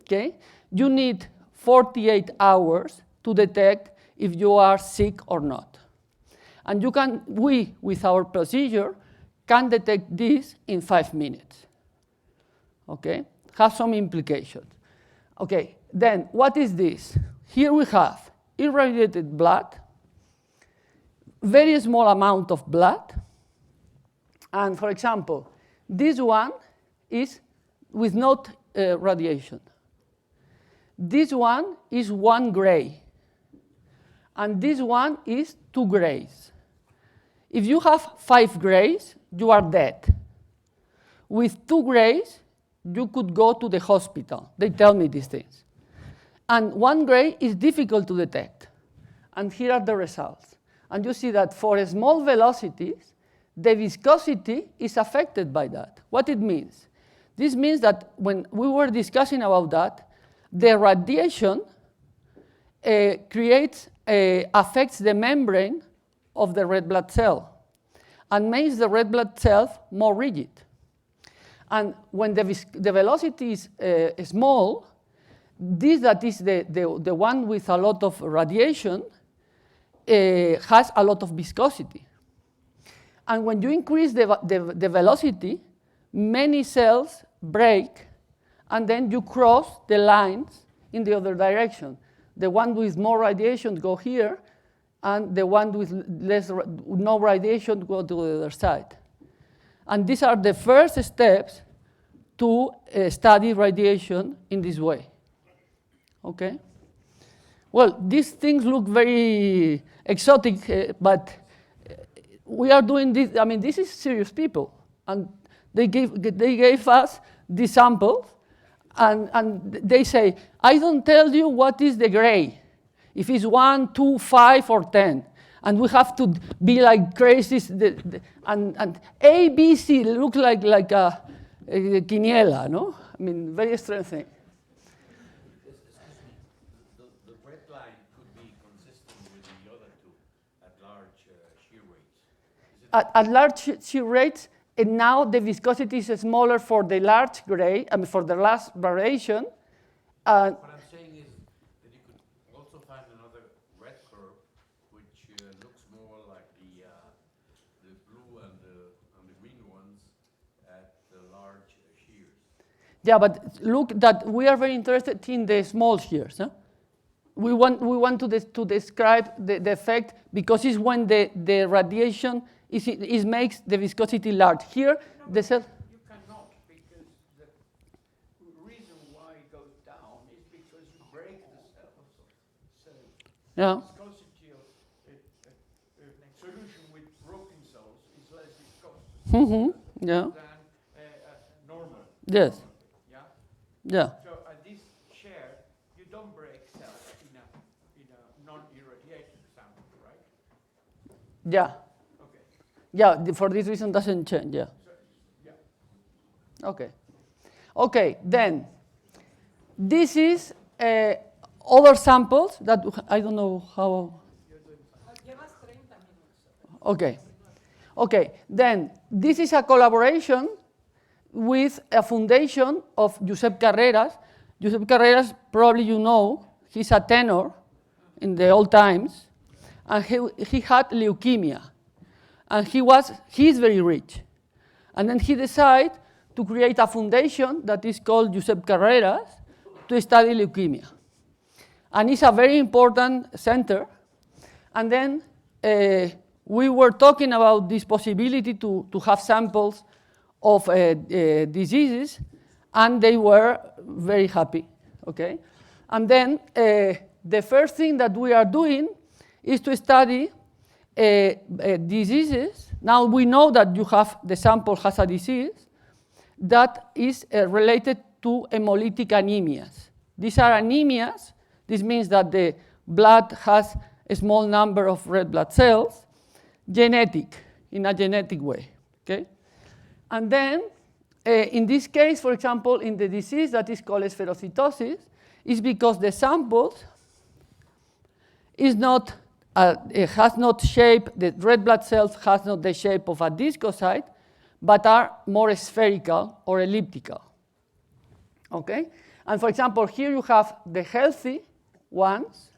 okay? You need 48 hours to detect if you are sick or not. And we, with our procedure, can detect this in 5 minutes, okay? Has some implications. Okay, then what is this? Here we have irradiated blood, very small amount of blood, and for example, this one is with not radiation. This one is 1 gray, and this one is 2 grays. If you have 5 grays, you are dead. With 2 grays, you could go to the hospital. They tell me these things. And 1 gray is difficult to detect. And here are the results. And you see that for small velocities, the viscosity is affected by that. What it means? This means that when we were discussing about that, the radiation affects the membrane of the red blood cell and makes the red blood cell more rigid. And when the velocity is small, this that is the one with a lot of radiation has a lot of viscosity. And when you increase the velocity, many cells break, and then you cross the lines in the other direction. The one with more radiation go here, and the one with no radiation go to the other side. And these are the first steps to study radiation in this way. Okay? Well, these things look very exotic, but we are doing this. I mean, this is serious people, and they gave us the samples, and they say, I don't tell you what is the gray, if it's 1, 2, 5, or 10, and we have to be like crazy. And A, B, C look like a quiniela, no? I mean, very strange thing. The red line could be consistent with the other two at large shear rates. At large shear rates, and now the viscosity is smaller for the large gray, I mean for the last variation. What I'm saying is that you could also find another red curve which looks more like the blue and the green ones at the large shears. Yeah, but look that we are very interested in the small shears. Huh? We want to describe the effect because it's when the radiation makes the viscosity large. Here, the cell. You cannot, because the reason why it goes down is because you break the cells. So Yeah. viscosity of solution with Yeah. than normal. Yes. Yeah. Yeah. So at this chair, you don't break cells in a non-irradiated sample, right? Yeah. Okay. Yeah. For this reason, doesn't change. Yeah. So, yeah. Okay. Okay. Then this is other samples that I don't know how. Okay. Okay. Then this is a collaboration with a foundation of Josep Carreras. Josep Carreras, probably you know, he's a tenor in the old times, and he had leukemia, and he's very rich, and then he decided to create a foundation that is called Josep Carreras to study leukemia, and it's a very important center. And then we were talking about this possibility to have samples of diseases, and they were very happy, okay? And then the first thing that we are doing is to study diseases. Now we know that the sample has a disease that is related to hemolytic anemias. These are anemias. This means that the blood has a small number of red blood cells, genetic, in a genetic way, okay? And then, in this case, for example, in the disease that is called spherocytosis, is because the samples is not, it has not shape, the red blood cells has not the shape of a discocyte, but are more spherical or elliptical, okay? And for example, here you have the healthy ones,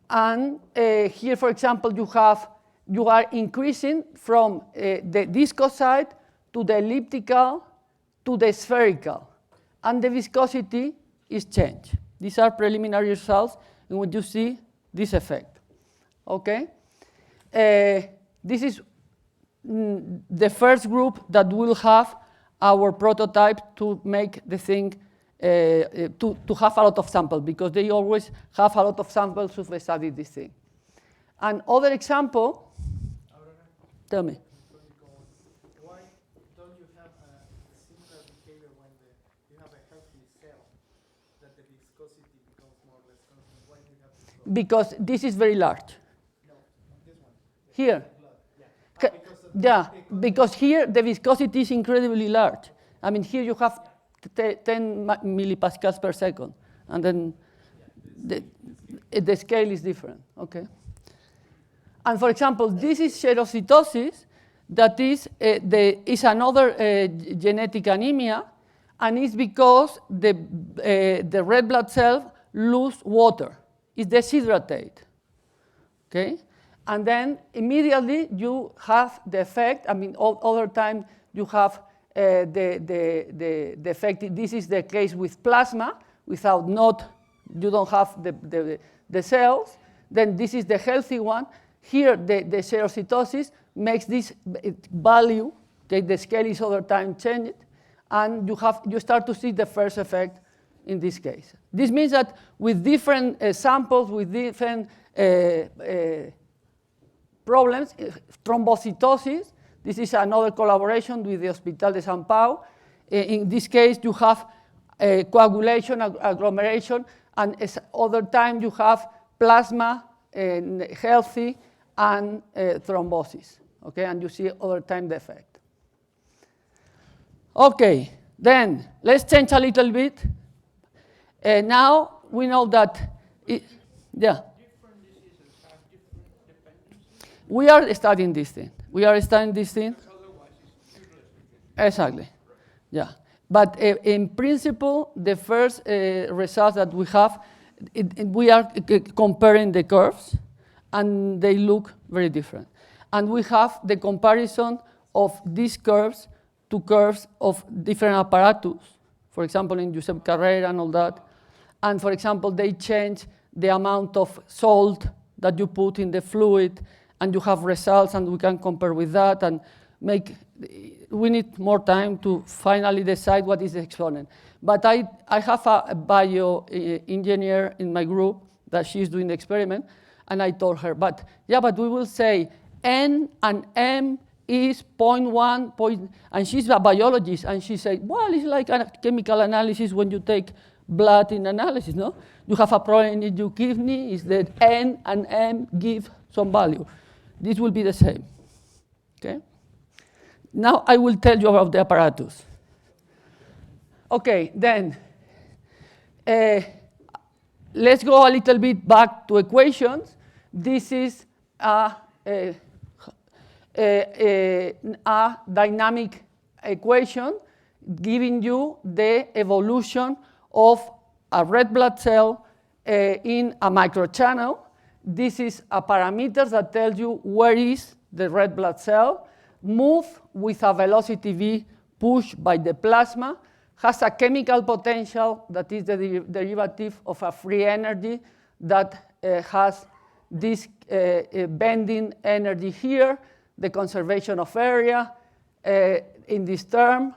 and here, for example, you are increasing from the discocyte to the elliptical to the spherical, and the viscosity is changed. These are preliminary results in which you see this effect, okay? This is the first group that will have our prototype to make the thing, to have a lot of samples, because they always have a lot of samples to study this thing. Another example, tell me. Why don't you have a similar behavior when you have a healthy cell, that the viscosity becomes more or less constant? Why do you have this problem? Because this is very large. No, this one. Here. Yeah. Because here the viscosity is incredibly large. I mean, here you have 10 millipascals per second, and then the scale is different, okay? And for example, this is xerocytosis, that is another genetic anemia, and it's because the red blood cells lose water, it's deshydrated, okay? And then immediately you have the effect. I mean, other time you have the effect. This is the case with plasma. You don't have the cells. Then this is the healthy one. Here, the xerocytosis makes this value. The scale is over time changed, and you start to see the first effect in this case. This means that with different samples, with different problems, thrombocytosis, this is another collaboration with the Hospital de São Paulo. In this case, you have coagulation, agglomeration, and other time you have plasma, healthy, and thrombosis, okay? And you see other time the effect. Okay, then let's change a little bit. Now we know that, yeah. We are studying this thing. Exactly. Yeah. But in principle, the first results that we have, we are comparing the curves, and they look very different. And we have the comparison of these curves to curves of different apparatus, for example, in Josep Carrera and all that. And for example, they change the amount of salt that you put in the fluid, and you have results, and we can compare with that and we need more time to finally decide what is the exponent. But I have a bio-engineer in my group that she's doing the experiment, and I told her, but we will say N and M is 0.1, and she's a biologist, and she said, well, it's like a chemical analysis when you take blood in analysis, no? You have a problem in your kidney, is that N and M give some value. This will be the same, okay? Now I will tell you about the apparatus. Okay, then, let's go a little bit back to equations. This is a dynamic equation giving you the evolution of a red blood cell in a microchannel. This is a parameter that tells you where is the red blood cell, move with a velocity v pushed by the plasma, has a chemical potential that is the derivative of a free energy that has this bending energy here, the conservation of area in this term.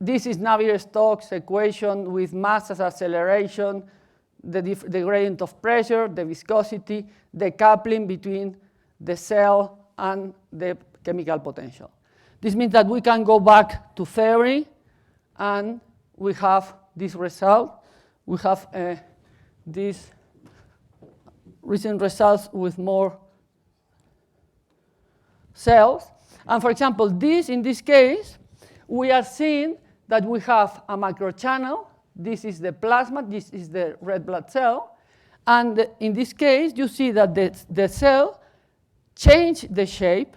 This is Navier-Stokes equation with mass as acceleration, the gradient of pressure, the viscosity, the coupling between the cell and the chemical potential. This means that we can go back to theory and we have this result. We have these recent results with more cells. And for example, in this case, we are seeing that we have a microchannel. This is the plasma, this is the red blood cell. And in this case, you see that the cell changed the shape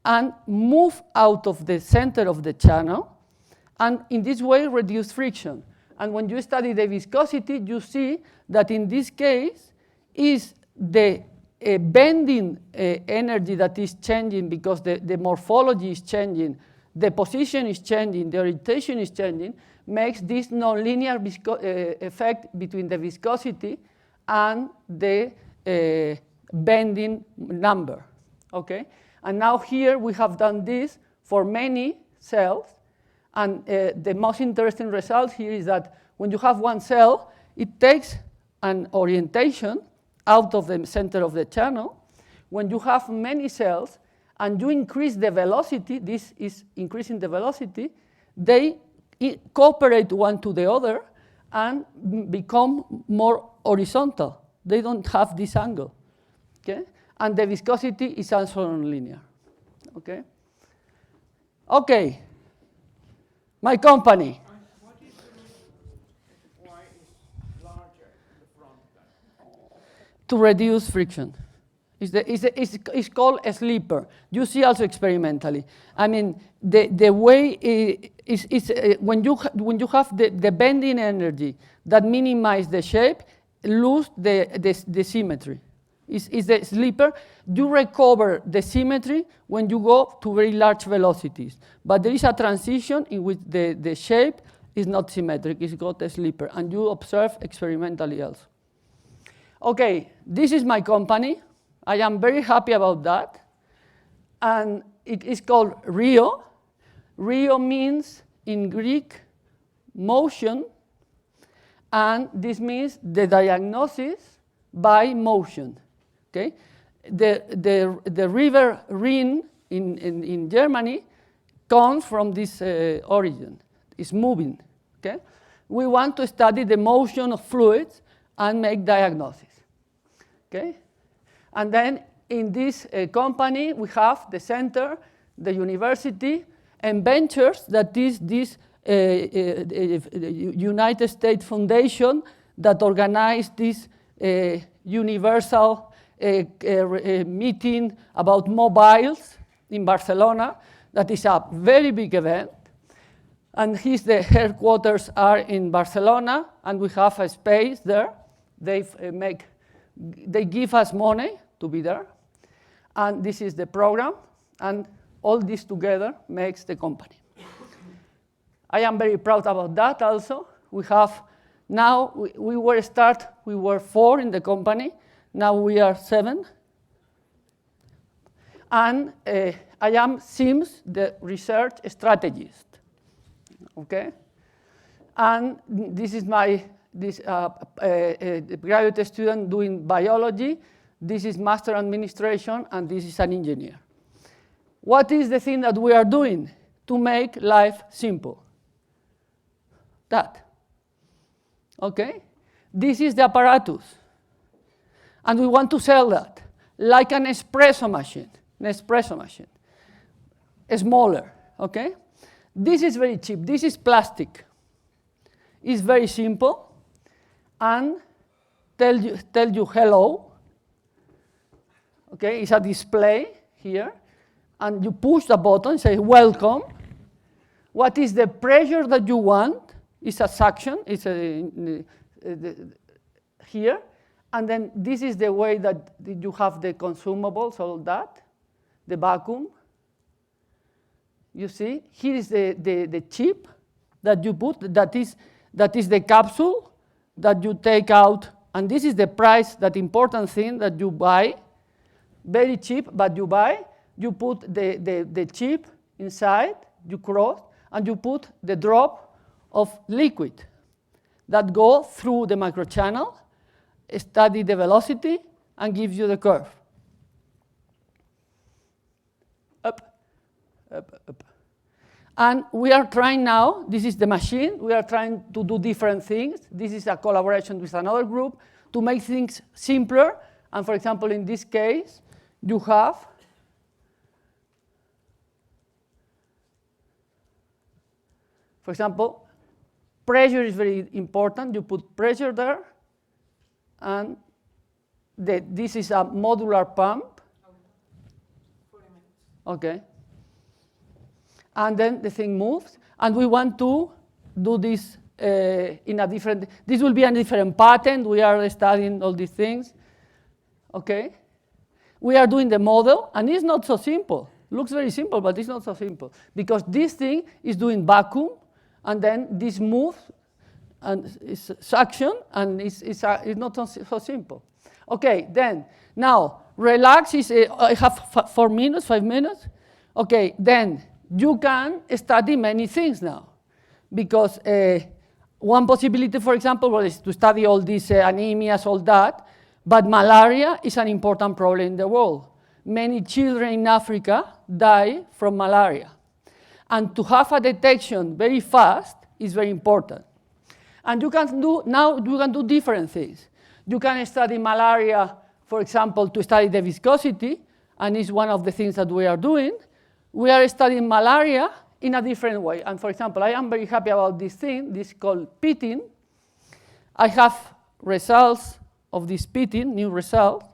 and move out of the center of the channel, and in this way reduce friction. And when you study the viscosity, you see that in this case is the bending energy that is changing because the morphology is changing, the position is changing, the orientation is changing, makes this nonlinear effect between the viscosity and the bending number, okay? And now here we have done this for many cells, and the most interesting result here is that when you have one cell, it takes an orientation out of the center of the channel. When you have many cells and you increase the velocity, this is increasing the velocity, they cooperate one to the other and become more horizontal. They don't have this angle, okay? And the viscosity is also nonlinear, okay? Okay, my company. What is the reason why it's larger in the front than? To reduce friction. It's called a sleeper. You see also experimentally. I mean, the way is when you have the bending energy that minimize the shape, lose the symmetry. Is the sleeper. You recover the symmetry when you go to very large velocities. But there is a transition in which the shape is not symmetric. It's got a sleeper. And you observe experimentally also. Okay, this is my company. I am very happy about that. And it is called Rheo. Rheo means in Greek motion. And this means the diagnosis by motion. Okay? The river Rhine in Germany comes from this origin. It's moving. Okay? We want to study the motion of fluids and make diagnosis. Okay? And then in this company, we have the center, the university, and ventures, that is this United States Foundation that organized this universal meeting about mobiles in Barcelona. That is a very big event. And the headquarters are in Barcelona, and we have a space there. They give us money to be there. And this is the program, and all this together makes the company. I am very proud about that also. We have now, we were 4 in the company. Now we are 7. And I am Sims, the research strategist. Okay? And this is my graduate student doing biology. This is master administration, and this is an engineer. what is the thing that we are doing to make life simple? That. Okay? This is the apparatus. And we want to sell that, like an espresso machine, smaller, okay? This is very cheap. This is plastic. It's very simple, and tell you hello. Okay, it's a display here, and you push the button, say welcome. What is the pressure that you want? It's a suction. It's here, and then this is the way that you have the consumables, all that, the vacuum. You see, here is the chip that you put, that is the capsule that you take out, and this is the price, that important thing that you buy, very cheap, but you buy, you put the chip inside, you cross, and you put the drop of liquid that go through the microchannel, study the velocity, and gives you the curve. Up, up, up. And we are trying now, this is the machine, we are trying to do different things. This is a collaboration with another group to make things simpler. And for example, in this case, you have for example, pressure is very important. You put pressure there, and this is a modular pump. 40 minutes. Okay. And then the thing moves, and we want to do this in a different, this will be a different pattern. We are studying all these things. Okay. We are doing the model, and it's not so simple. Looks very simple, but it's not so simple, because this thing is doing vacuum, and then this moves, and it's suction, and it's not so simple. Okay, then, now, relax is, I have 4 minutes, 5 minutes. Okay, then you can study many things now, because one possibility, for example, is to study all these anemias, all that, but malaria is an important problem in the world. Many children in Africa die from malaria. And to have a detection very fast is very important. And you can do different things. You can study malaria, for example, to study the viscosity, and it's one of the things that we are doing. We are studying malaria in a different way. And for example, I am very happy about this thing. This is called pitting. I have results of this pitting, new results.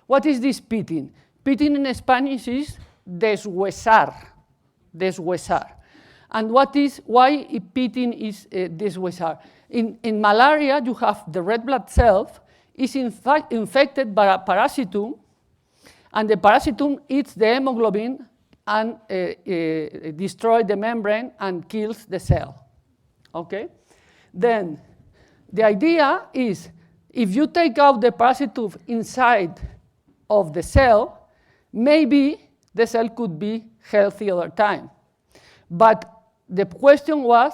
What is this pitting? Pitting in Spanish is deshuesar. Deshuesar. And why pitting is deshuesar? In malaria, you have the red blood cell is in fact infected by a parasitum, and the parasitum eats the hemoglobin and destroys the membrane and kills the cell. Okay? Then the idea is, if you take out the parasitum inside of the cell, maybe the cell could be healthy over time. But the question was,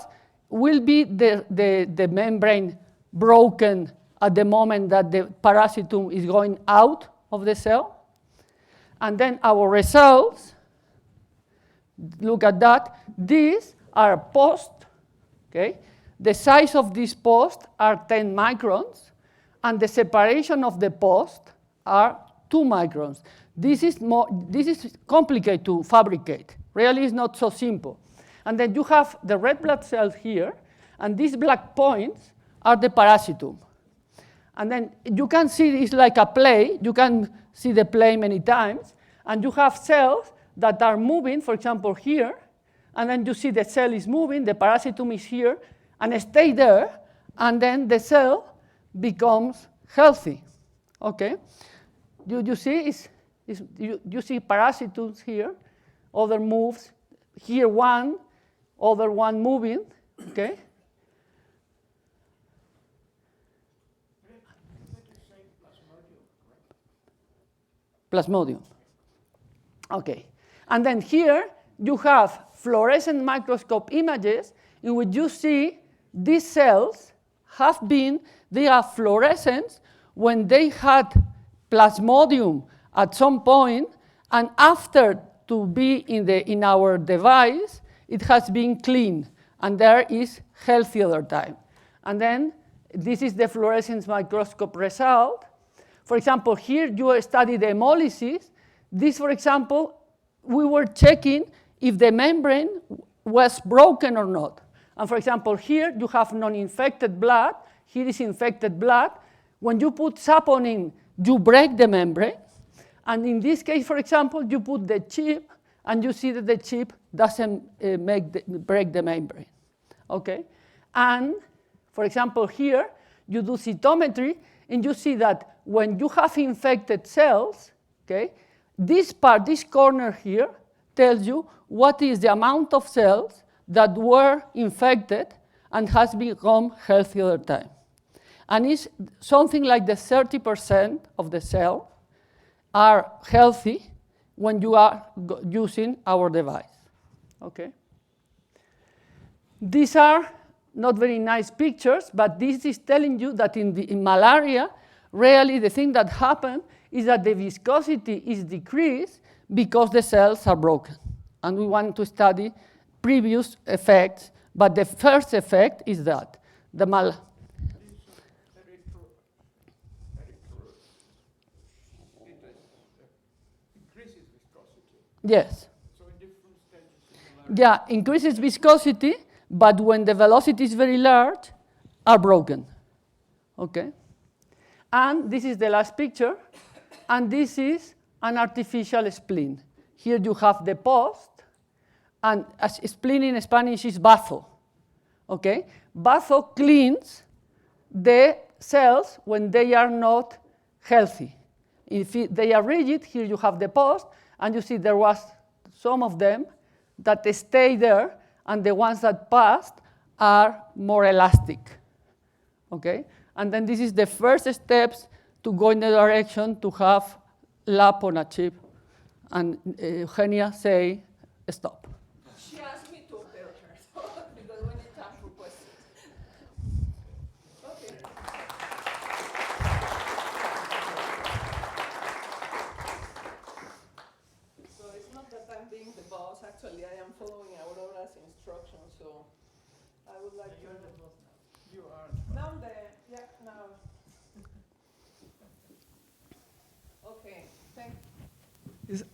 will be the membrane broken at the moment that the parasitum is going out of the cell? And then our results, look at that. These are post, okay? The size of this post are 10 microns, and the separation of the post are 2 microns. This is complicated to fabricate. Really, it's not so simple. And then you have the red blood cells here, and these black points are the parasitum. And then you can see it's like a play. You can see the play many times. And you have cells that are moving, for example, here. And then you see the cell is moving, the parasitum is here, and stay there. And then the cell becomes healthy. Okay? You see, you see parasitums here, other moves, here one, other one moving, okay? Plasmodium. Okay. And then here you have fluorescent microscope images in which you see these cells they are fluorescent when they had plasmodium at some point, and after to be in our device, it has been cleaned, and there is healthy other time. And then this is the fluorescence microscope result. For example, here you study the hemolysis. This, for example, we were checking if the membrane was broken or not. And for example, here you have non-infected blood. Here is infected blood. When you put saponin, you break the membrane. And in this case, for example, you put the chip, and you see that the chip doesn't break the membrane. Okay? And for example, here you do cytometry, and you see that when you have infected cells, okay, this part, this corner here, tells you what is the amount of cells that were infected and has become healthy over time. And it's something like the 30% of the cells are healthy when you are using our device. Okay? These are not very nice pictures, but this is telling you that in malaria, really the thing that happened is that the viscosity is decreased because the cells are broken. And we want to study previous effects, but the first effect is that the increases viscosity. Yes. So in different stages. Yeah, increases viscosity, but when the velocity is very large, are broken. Okay? And this is the last picture, and this is an artificial spleen. Here you have the post, and as spleen in Spanish is bazo. Okay? Bazo cleans the cells when they are not healthy. If they are rigid, here you have the post, and you see there was some of them that stay there, and the ones that passed are more elastic. Okay? And then this is the first steps to go in the direction to have lab on a chip. And Eugenia say, stop. She asked me to tell her, so, because we need time for questions. Okay. So it's not that I'm being the boss. Actually, I am following Aurora's instructions. So I would like to. You're the boss now. You are. Now I'm the. Yeah. Now. Okay. Thank.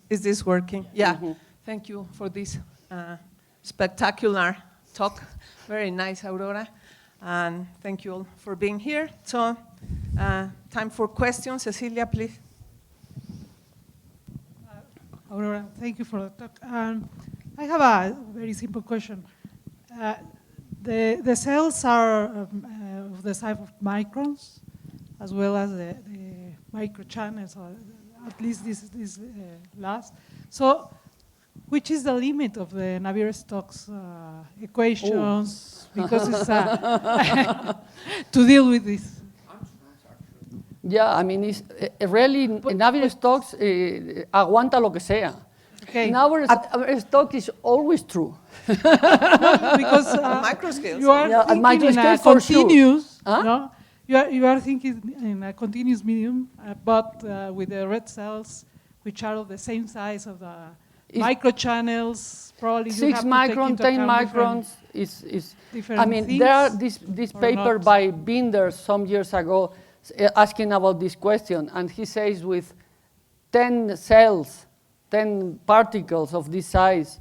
Is this working? Yeah. Mm-hmm. Thank you for this spectacular talk. Very nice, Aurora. And thank you all for being here. So, time for questions. Cecilia, please. Aurora, thank you for the talk. I have a very simple question. The cells are of the size of microns, as well as the microchannels, or at least this last. So, which is the limit of the Navier-Stokes equations? Because it's to deal with this. Yeah, I mean, it's really, Navier-Stokes aguanta lo que sea. Okay. Navier-Stokes is always true. No, because Microscales. you are Yeah, at thinking in a microscale for sure. continuous, Huh? no? You are thinking in a continuous medium, but with the red cells, which are of the same size of the microchannels, probably 6 microns, 10 microns is different I mean, things, there are this or paper not? by Binder some years ago asking about this question, and he says with 10 cells, 10 particles of this size,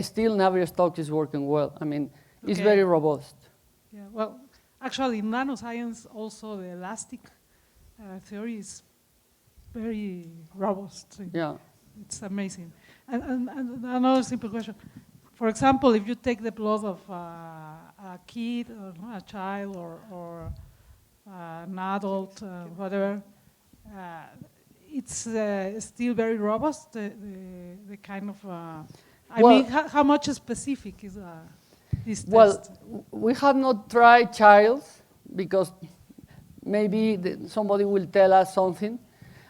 still Navier-Stokes is working well. I mean, it's Okay. very robust. Yeah, well, actually, in nanoscience, also the elastic theory is very robust. Yeah. It's amazing. And another simple question. For example, if you take the blood of a kid, or a child, or an adult, whatever, it's still very robust, the kind of, I Well, mean, how much specific is this Well, test? we have not tried childs because maybe somebody will tell us something.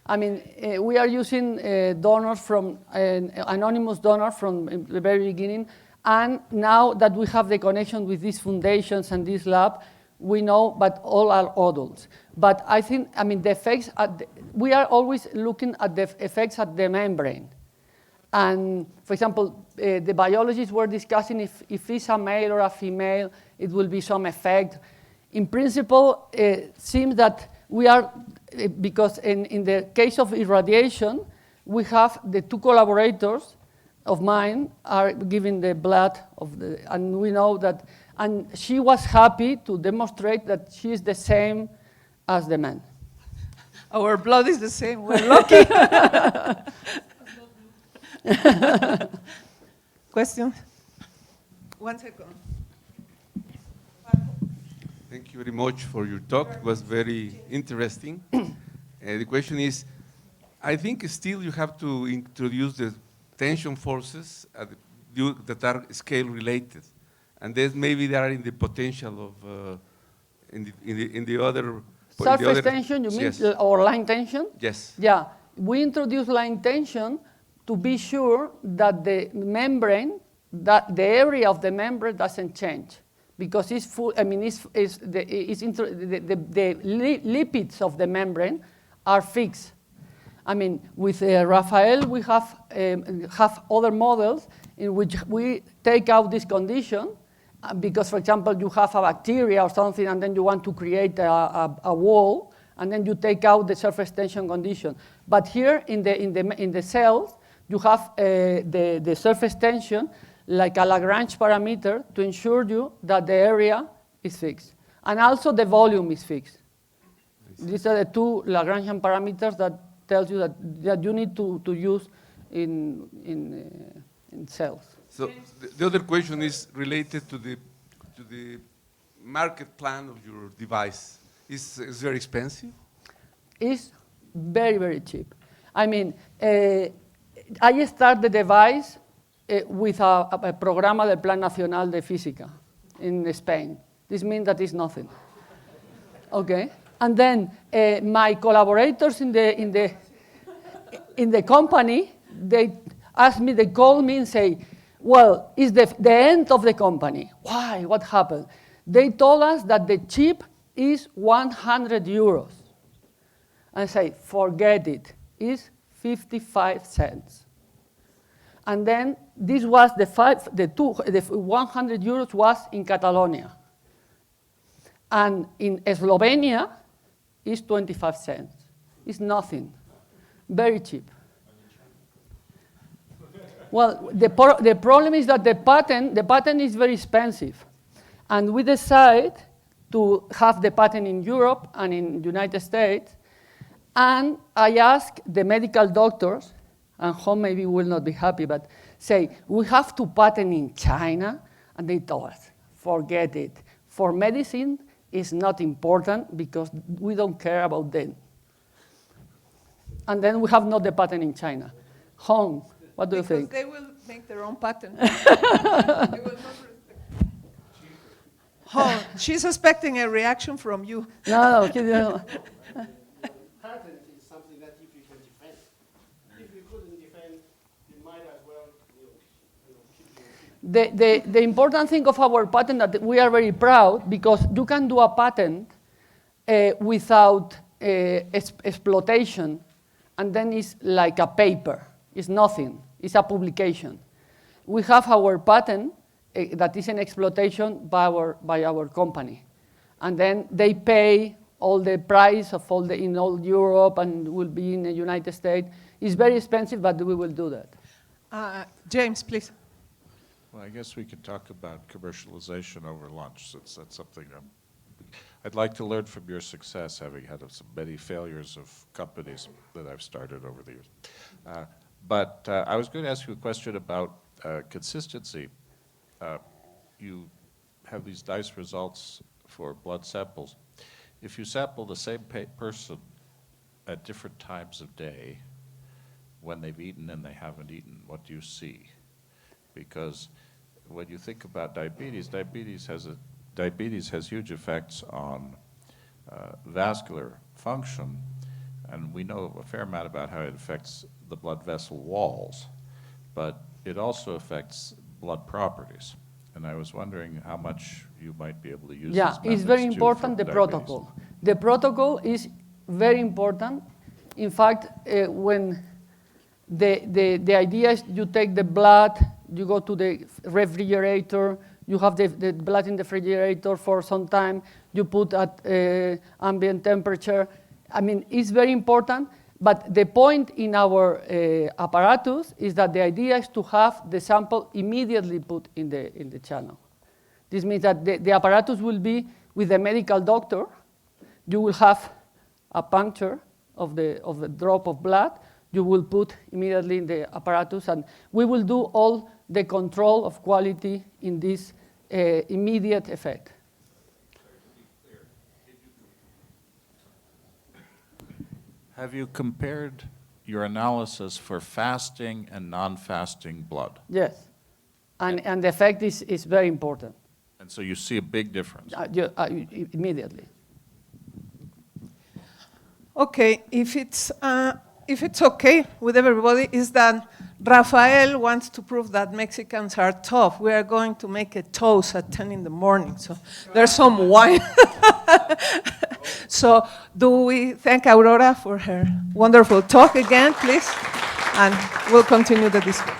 I mean, we are using donors from anonymous donors from the very beginning, and now that we have the connection with these foundations and this lab, we know, but all are adults. But I think, I mean, the effects we are always looking at the effects at the membrane. And for example, the biologists were discussing if it's a male or a female, it will be some effect. In principle, it seems that we are, because in the case of irradiation, we have the two collaborators of mine are giving the blood of and we know that, and she was happy to demonstrate that she is the same as the man. Our blood is the same. We're lucky. Question? 1 second. Thank you very much for your talk. It was very interesting. The question is, I think still you have to introduce the tension forces that are scale related, and then maybe they are in the potential of in the other. Surface tension, you mean, yes. Or line tension? Yes. Yeah, we introduce line tension to be sure that the membrane, that the area of the membrane doesn't change, because it's full. I mean, the lipids of the membrane are fixed. I mean, with Rafael, we have other models in which we take out this condition, because, for example, you have a bacteria or something, and then you want to create a wall, and then you take out the surface tension condition. But here in the cells, you have the surface tension like a Lagrange parameter to ensure you that the area is fixed, and also the volume is fixed. These are the two Lagrangian parameters that tells you that you need to use in cells. So the other question is related to the market plan of your device. Is very expensive? It's very, very cheap. I mean, I start the device with a programa del Plan Nacional de Física in Spain. This means that it's nothing. Okay, and then my collaborators in the company, they ask me, they call me and say, well, it's the end of the company. Why? What happened? They told us that the chip is 100 euros. I say, forget it. It's 55 cents. And then this was the 100 euros was in Catalonia. And in Slovenia, it's 25 cents. It's nothing. Very cheap. Well, the problem is that the patent is very expensive. And we decide to have the patent in Europe and in the United States. And I ask the medical doctors, and home maybe will not be happy, but say, we have to patent in China. And they told us, forget it. For medicine, it's not important because we don't care about them. And then we have not the patent in China. Home, what do you think? Because they will make their own patent. They will not respect. Oh, she's expecting a reaction from you. No. Patent is something that if you can defend. If you couldn't defend, you might as well keep your The important thing of our patent that we are very proud, because you can do a patent without exploitation, and then it's like a paper. It's nothing. It's a publication. We have our patent that is an exploitation by our company. And then they pay all the price of in all Europe and will be in the United States. It's very expensive, but we will do that. James, please. Well, I guess we could talk about commercialization over lunch, since that's something I'd like to learn from your success, having had some many failures of companies that I've started over the years. But I was going to ask you a question about consistency. You have these nice results for blood samples. If you sample the same person at different times of day, when they've eaten and they haven't eaten, what do you see? Because when you think about diabetes, diabetes has huge effects on vascular function, and we know a fair amount about how it affects the blood vessel walls, but it also affects blood properties. And I was wondering how much you might be able to use. Yeah, it's very important, the protocol. The protocol is very important. In fact, when The idea is you take the blood, you go to the refrigerator, you have the blood in the refrigerator for some time, you put at ambient temperature. I mean, it's very important, but the point in our apparatus is that the idea is to have the sample immediately put in the channel. This means that the apparatus will be with the medical doctor. You will have a puncture of the drop of blood. You will put immediately in the apparatus, and we will do all the control of quality in this immediate effect. Have you compared your analysis for fasting and non-fasting blood? Yes, and the effect is very important. And so you see a big difference. Immediately. Okay, if it's okay with everybody, is that Rafael wants to prove that Mexicans are tough. We are going to make a toast at 10 in the morning, so there's some wine. So do we thank Aurora for her wonderful talk again, please? And we'll continue the discussion.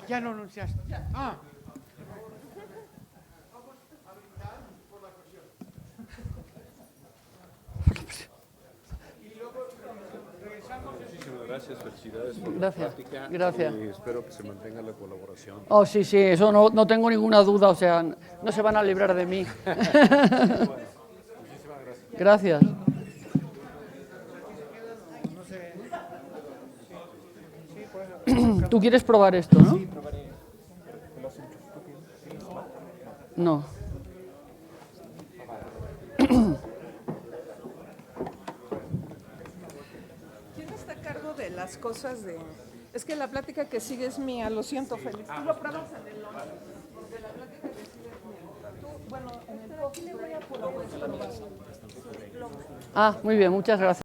Ya lo anunciaste. Ah. Muchísimas gracias, felicidades por la Gracias, práctica. gracias. Y espero que se mantenga la colaboración. Oh, sí, sí, eso no tengo ninguna duda, o sea, no se van a librar de mí. Gracias. ¿Tú quieres probar esto, no? Sí, probaré. No. ¿Quién está a cargo de las cosas de...? Es que la plática que sigue es mía, lo siento, Félix. Tú lo pruebas en el lunch, porque la plática que sigue es mía. Tú, bueno, en el post, le voy a probar. Ah, muy bien, muchas gracias.